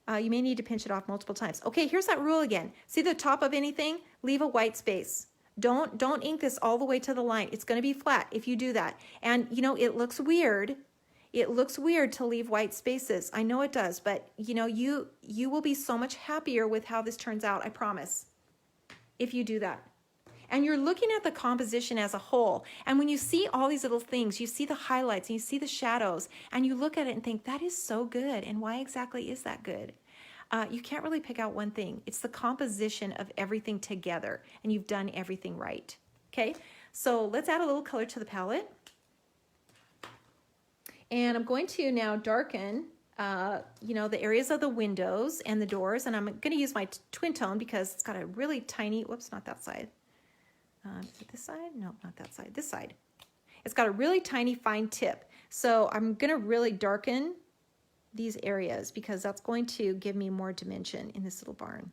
you may need to pinch it off multiple times. Okay, here's that rule again. See the top of anything? Leave a white space. Don't ink this all the way to the line. It's going to be flat if you do that. And, it looks weird. It looks weird to leave white spaces. I know it does, but, you will be so much happier with how this turns out, I promise, if you do that. And you're looking at the composition as a whole. And when you see all these little things, you see the highlights and you see the shadows, and you look at it and think, that is so good. And why exactly is that good? You can't really pick out one thing. It's the composition of everything together, and you've done everything right. Okay, so let's add a little color to the palette. And I'm going to now darken, the areas of the windows and the doors, and I'm going to use my twin tone because it's got a really tiny, whoops, not that side. Is it this side? No, not that side, this side. It's got a really tiny fine tip. So I'm going to really darken these areas because that's going to give me more dimension in this little barn.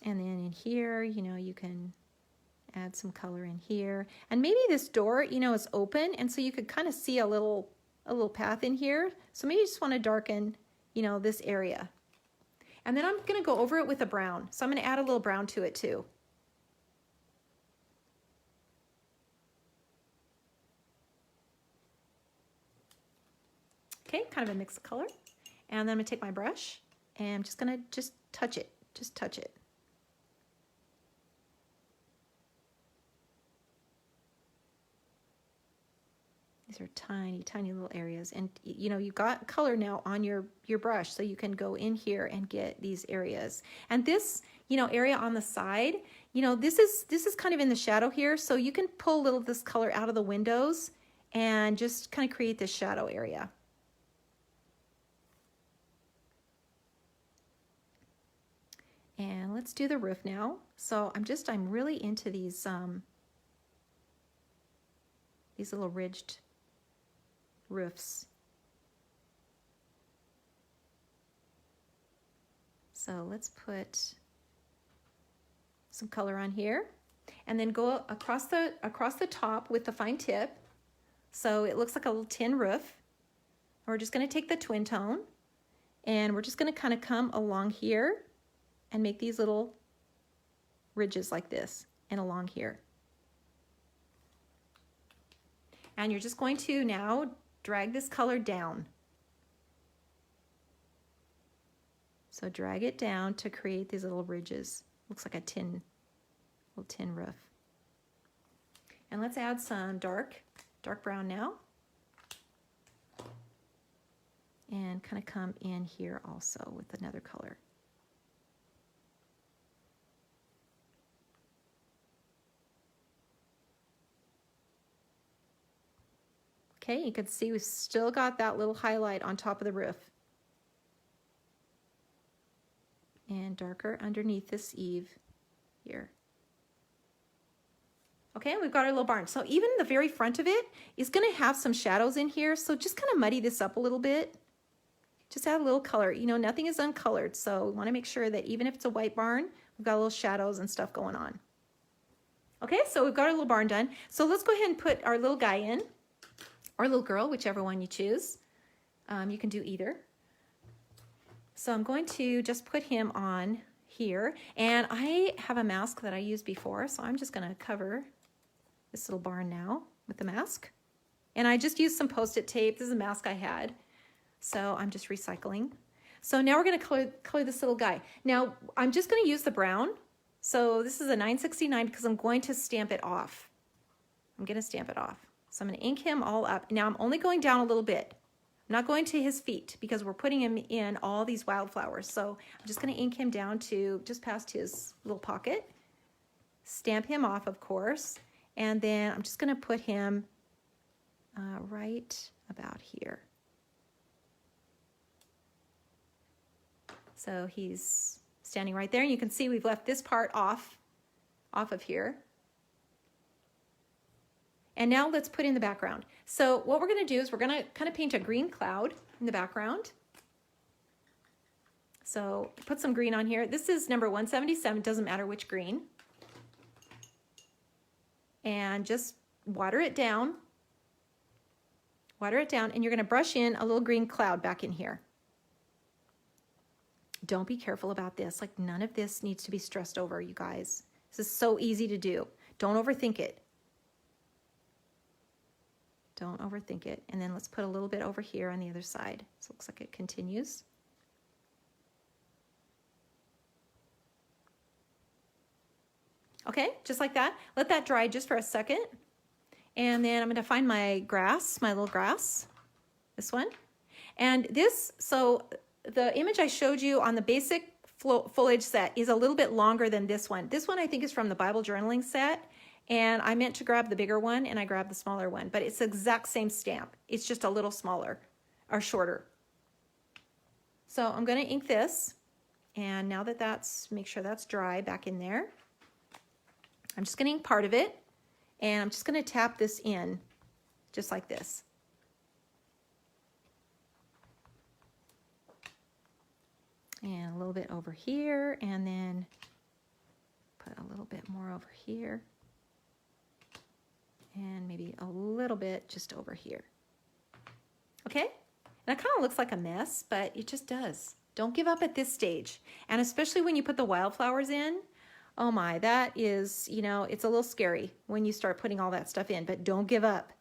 And then in here, you can add some color in here. And maybe this door, is open, and so you could kind of see a little path in here. So maybe you just want to darken, this area. And then I'm going to go over it with a brown. So I'm going to add a little brown to it too. Okay, kind of a mix of color. And then I'm going to take my brush and I'm just going to touch it. Just touch it. These are tiny, tiny little areas. And you've got color now on your brush, so you can go in here and get these areas. And this, area on the side, this is kind of in the shadow here, so you can pull a little of this color out of the windows and just kind of create this shadow area. And let's do the roof now. So I'm really into these little ridged roofs. So let's put some color on here and then go across the top with the fine tip. So it looks like a little tin roof. We're just going to take the twin tone and we're just going to kind of come along here and make these little ridges like this and along here. And you're just going to now drag this color down. So drag it down to create these little ridges. Looks like a little tin roof. And let's add some dark brown now. And kind of come in here also with another color. Okay, you can see we've still got that little highlight on top of the roof. And darker underneath this eave here. Okay, we've got our little barn. So even the very front of it is going to have some shadows in here. So just kind of muddy this up a little bit. Just add a little color. Nothing is uncolored. So we want to make sure that even if it's a white barn, we've got little shadows and stuff going on. Okay, so we've got our little barn done. So let's go ahead and put our little guy in. Or little girl, whichever one you choose. You can do either. So I'm going to just put him on here, and I have a mask that I used before, so I'm just going to cover this little barn now with the mask. And I just used some Post-it tape. This is a mask I had, so I'm just recycling. So now we're going to color this little guy. Now I'm just going to use the brown. So this is a 969 because I'm going to stamp it off. I'm going to stamp it off. So I'm going to ink him all up. Now I'm only going down a little bit. I'm not going to his feet because we're putting him in all these wildflowers. So I'm just going to ink him down to just past his little pocket. Stamp him off, of course. And then I'm just going to put him right about here. So he's standing right there. And you can see we've left this part off of here. And now let's put in the background. So what we're going to do is we're going to kind of paint a green cloud in the background. So put some green on here. This is number 177, doesn't matter which green. And just water it down. Water it down, and you're going to brush in a little green cloud back in here. Don't be careful about this. Like, none of this needs to be stressed over, you guys. This is so easy to do. Don't overthink it. Don't overthink it. And then let's put a little bit over here on the other side. So it looks like it continues. Okay, just like that. Let that dry just for a second. And then I'm going to find my grass, my little grass, this one. And this, so the image I showed you on the basic foliage set is a little bit longer than this one. This one I think is from the Bible journaling set. And I meant to grab the bigger one, and I grabbed the smaller one, but it's the exact same stamp. It's just a little smaller or shorter. So I'm going to ink this, and now that make sure that's dry back in there. I'm just going to ink part of it, and I'm just going to tap this in just like this. And a little bit over here, and then put a little bit more over here. And maybe a little bit just over here. Okay? And it kind of looks like a mess, but it just does. Don't give up at this stage. And especially when you put the wildflowers in, oh my, that is, you know, it's a little scary when you start putting all that stuff in, but don't give up.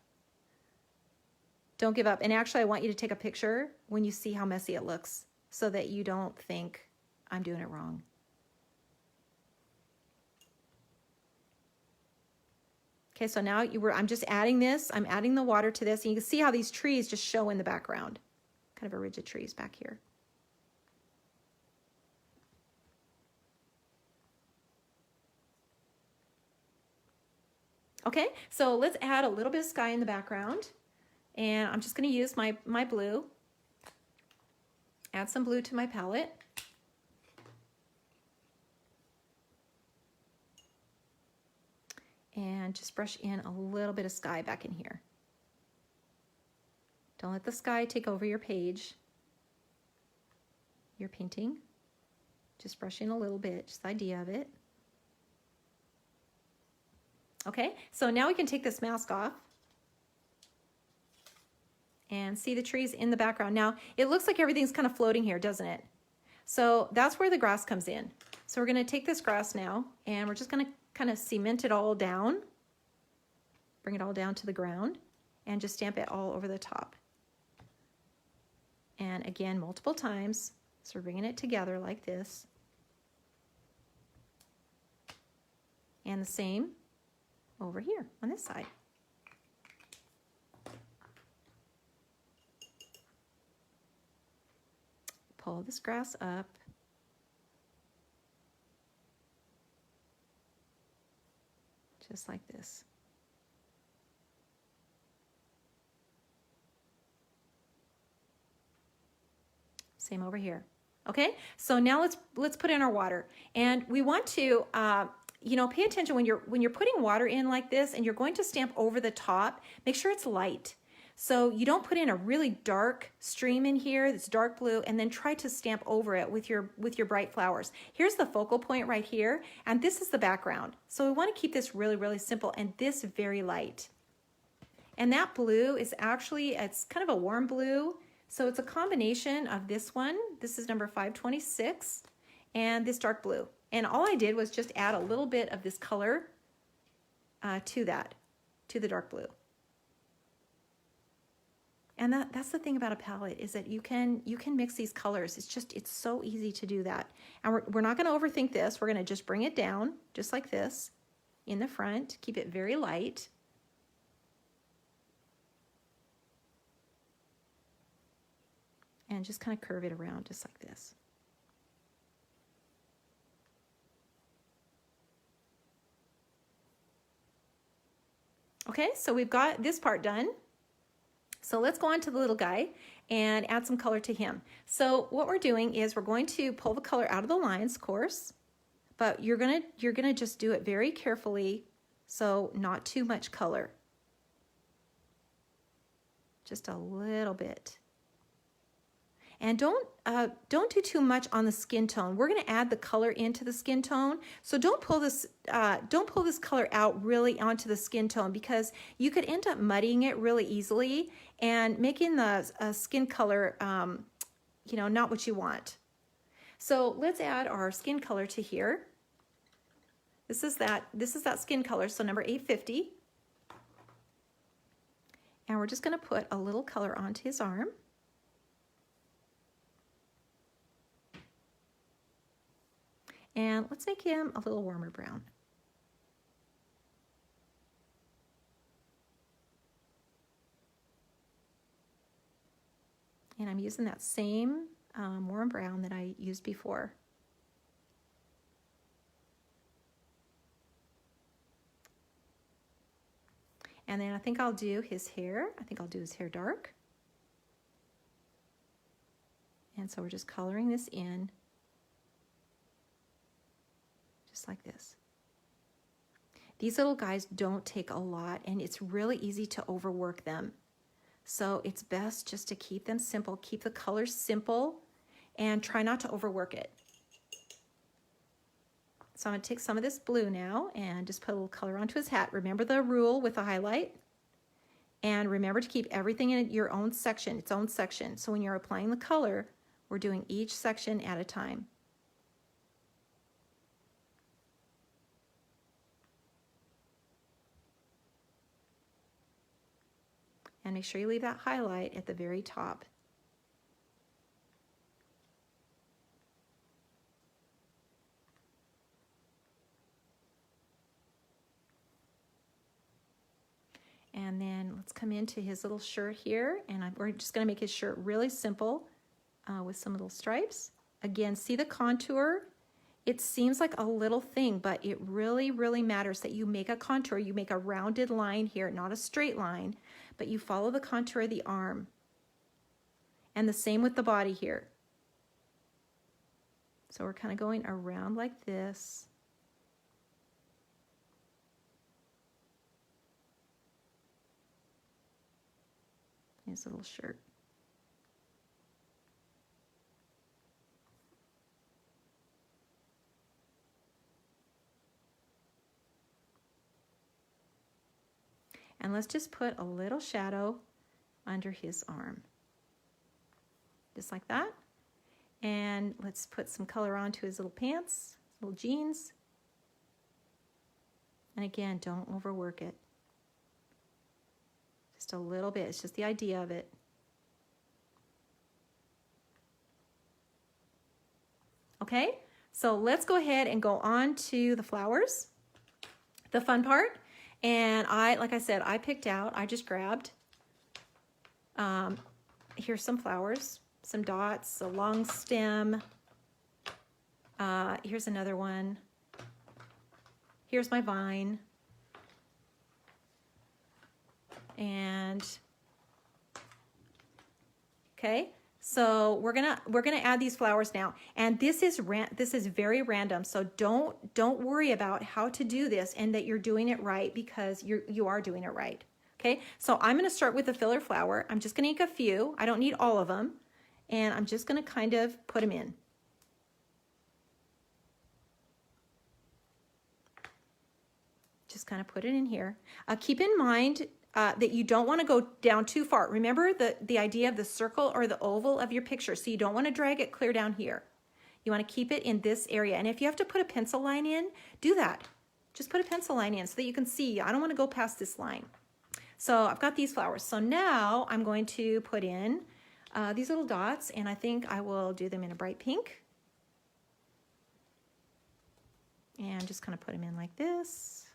Don't give up. And actually, I want you to take a picture when you see how messy it looks so that you don't think I'm doing it wrong. Okay, so now I'm just adding this. I'm adding the water to this, and you can see how these trees just show in the background. Kind of a rigid trees back here. Okay, so let's add a little bit of sky in the background. And I'm just going to use my blue. Add some blue to my palette. And just brush in a little bit of sky back in here. Don't let the sky take over your page, your painting. Just brush in a little bit, just the idea of it. Okay, so now we can take this mask off and see the trees in the background. Now, it looks like everything's kind of floating here, doesn't it? So that's where the grass comes in. So we're going to take this grass now, and we're just going to kind of cement it all down, bring it all down to the ground, and just stamp it all over the top. And again, multiple times. So we're bringing it together like this. And the same over here on this side. Pull this grass up. Just like this. Same over here. Okay, so now let's put in our water, and we want to you know, pay attention when you're putting water in like this, and you're going to stamp over the top. Make sure it's light, so you don't put in a really dark stream in here that's dark blue, and then try to stamp over it with your bright flowers. Here's the focal point right here, and this is the background. So we want to keep this really, really simple, and this very light. And that blue is actually, it's kind of a warm blue. So it's a combination of this one, this is number 526, and this dark blue. And all I did was just add a little bit of this color to the dark blue. And that's the thing about a palette, is that you can mix these colors. It's so easy to do that. And we're not going to overthink this. We're going to just bring it down just like this in the front. Keep it very light. And just kind of curve it around just like this. Okay, so we've got this part done. So let's go on to the little guy and add some color to him. So what we're doing is we're going to pull the color out of the lines, of course, but you're gonna just do it very carefully, so not too much color. Just a little bit. And don't do too much on the skin tone. We're going to add the color into the skin tone, so don't pull this color out really onto the skin tone, because you could end up muddying it really easily and making the skin color, you know, not what you want. So let's add our skin color to here. This is that skin color, so number 850. And we're just going to put a little color onto his arm. And let's make him a little warmer brown. And I'm using that same warm brown that I used before. And then I think I'll do his hair. I think I'll do his hair dark. And so we're just coloring this in. Just like this. These little guys don't take a lot, and it's really easy to overwork them. So it's best just to keep them simple, keep the colors simple, and try not to overwork it. So I'm going to take some of this blue now and just put a little color onto his hat. Remember the rule with the highlight, and remember to keep everything in your own section, its own section. So when you're applying the color, we're doing each section at a time. And make sure you leave that highlight at the very top. And then let's come into his little shirt here, and we're just going to make his shirt really simple with some little stripes. Again, see the contour? It seems like a little thing, but it really, really matters that you make a contour. You make a rounded line here, not a straight line, but you follow the contour of the arm. And the same with the body here. So we're kind of going around like this. His little shirt. And let's just put a little shadow under his arm. Just like that. And let's put some color onto his little pants, little jeans. And again, don't overwork it. Just a little bit. It's just the idea of it. Okay, so let's go ahead and go on to the flowers, the fun part. And like I said, I picked out, I just grabbed, here's some flowers, some dots, a long stem. Here's another one. Here's my vine. And, okay. So we're gonna add these flowers now, and this is very random. So don't worry about how to do this and that you're doing it right, because you are doing it right. Okay. So I'm gonna start with the filler flower. I'm just gonna ink a few. I don't need all of them, and I'm just gonna kind of put them in. Just kind of put it in here. Keep in mind that you don't want to go down too far. Remember the idea of the circle or the oval of your picture. So you don't want to drag it clear down here. You want to keep it in this area. And if you have to put a pencil line in, do that. Just put a pencil line in so that you can see. I don't want to go past this line. So I've got these flowers. So now I'm going to put in these little dots, and I think I will do them in a bright pink. And just kind of put them in like this.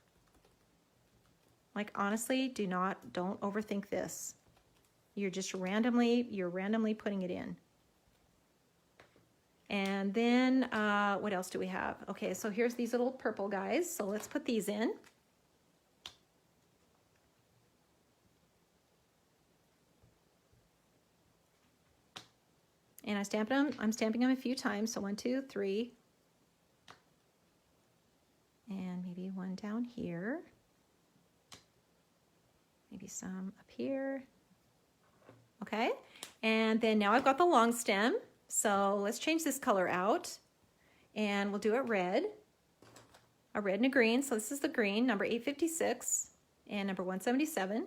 Like, honestly, don't overthink this. You're randomly putting it in. And then what else do we have? Okay, so here's these little purple guys. So let's put these in. And I'm stamping them a few times. So 1, 2, 3. And maybe one down here. Maybe some up here. Okay, and then now I've got the long stem. So let's change this color out. And we'll do it red. A red and a green. So this is the green, number 856 and number 177.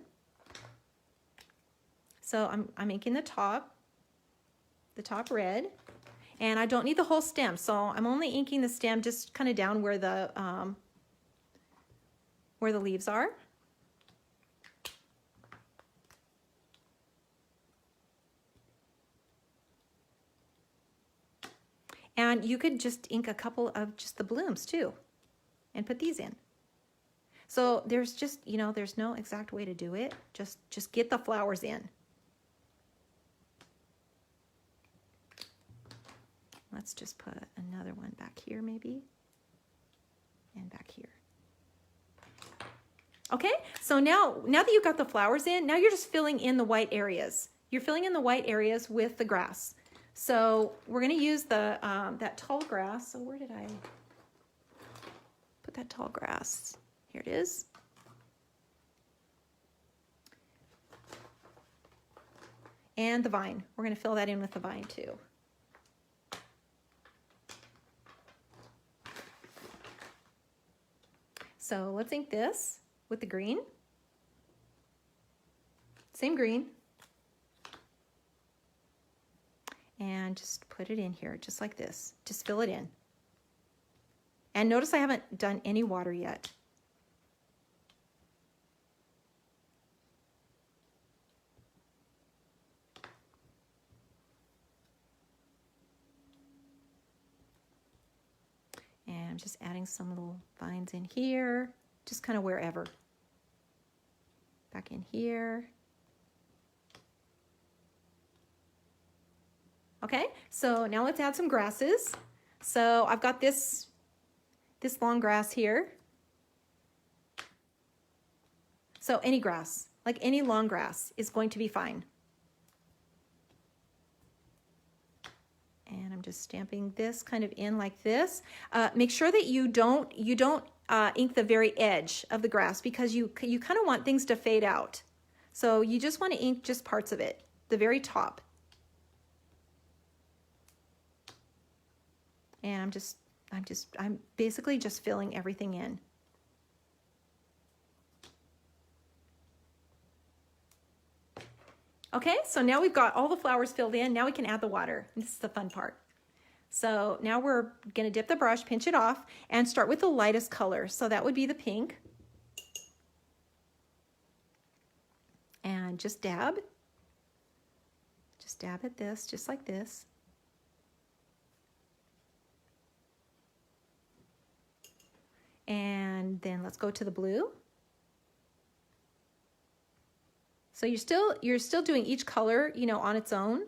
So I'm inking the top red. And I don't need the whole stem, so I'm only inking the stem just kind of down where the leaves are. And you could just ink a couple of just the blooms too and put these in. So there's just, there's no exact way to do it. Just get the flowers in. Let's just put another one back here maybe, and back here. Okay, so now that you've got the flowers in, now you're just filling in the white areas. You're filling in the white areas with the grass. So we're going to use the that tall grass. So where did I put that tall grass? Here it is. And the vine. We're going to fill that in with the vine too. So let's ink this with the green. Same green. And just put it in here, just like this. Just fill it in. And notice I haven't done any water yet. And I'm just adding some little vines in here, just kind of wherever. Back in here. Okay, so now let's add some grasses. So I've got this long grass here. So any grass, like any long grass, is going to be fine. And I'm just stamping this kind of in like this. Make sure that you don't ink the very edge of the grass, because you kind of want things to fade out. So you just want to ink just parts of it, the very top. And I'm basically just filling everything in. Okay, so now we've got all the flowers filled in. Now we can add the water. This is the fun part. So now we're gonna dip the brush, pinch it off, and start with the lightest color. So that would be the pink. And just dab. Just dab at this, just like this. And then let's go to the blue. So you're still doing each color, on its own.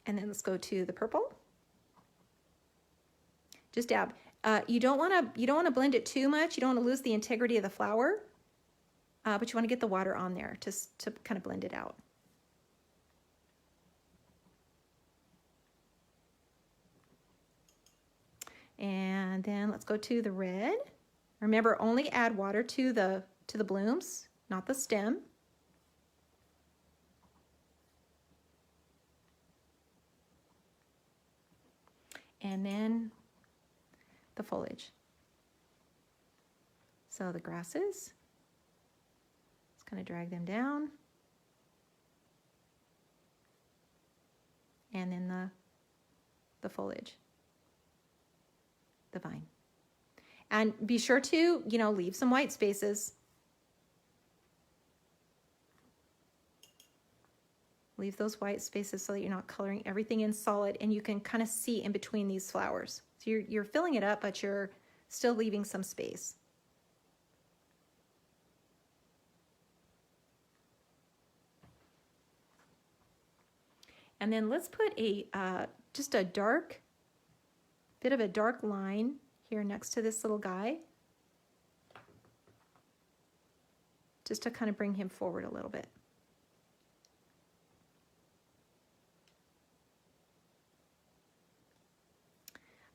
And then let's go to the purple. Just dab. You don't want to blend it too much. You don't want to lose the integrity of the flower, but you want to get the water on there to kind of blend it out. And then let's go to the red. Remember, only add water to the blooms, not the stem. And then foliage. So the grasses, just kind of drag them down. And then the foliage, the vine. And be sure to, leave some white spaces. Leave those white spaces so that you're not coloring everything in solid and you can kind of see in between these flowers. So you're filling it up, but you're still leaving some space. And then let's put just a bit of a dark line here next to this little guy, just to kind of bring him forward a little bit.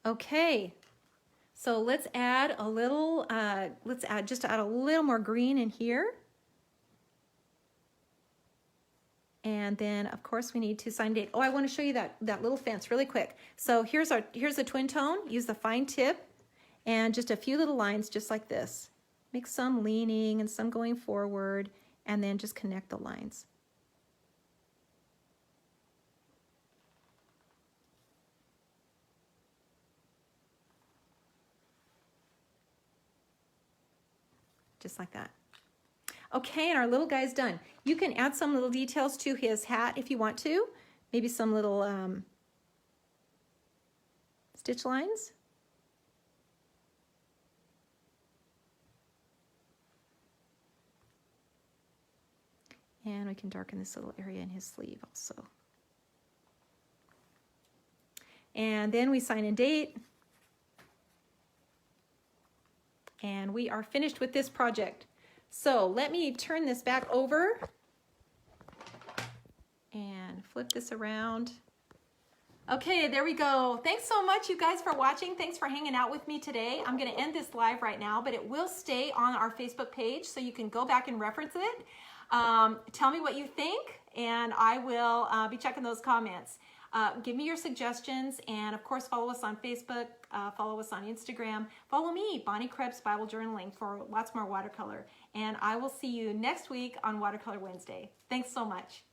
Okay, so let's add a little, just add a little more green in here. And then of course we need to sign date. Oh, I want to show you that little fence really quick. So here's the twin tone. Use the fine tip and just a few little lines just like this. Make some leaning and some going forward, and then just connect the lines. Just like that. Okay, and our little guy's done. You can add some little details to his hat if you want to. Maybe some little stitch lines. And we can darken this little area in his sleeve also. And then we sign and date. And we are finished with this project. So let me turn this back over and flip this around. Okay, there we go. Thanks so much, you guys, for watching. Thanks for hanging out with me today. I'm going to end this live right now, but it will stay on our Facebook page, so you can go back and reference it. Tell me what you think, and I will be checking those comments. Give me your suggestions, and of course follow us on Facebook, follow us on Instagram, follow me, Bonnie Krebs Bible Journaling, for lots more watercolor. And I will see you next week on Watercolor Wednesday. Thanks so much.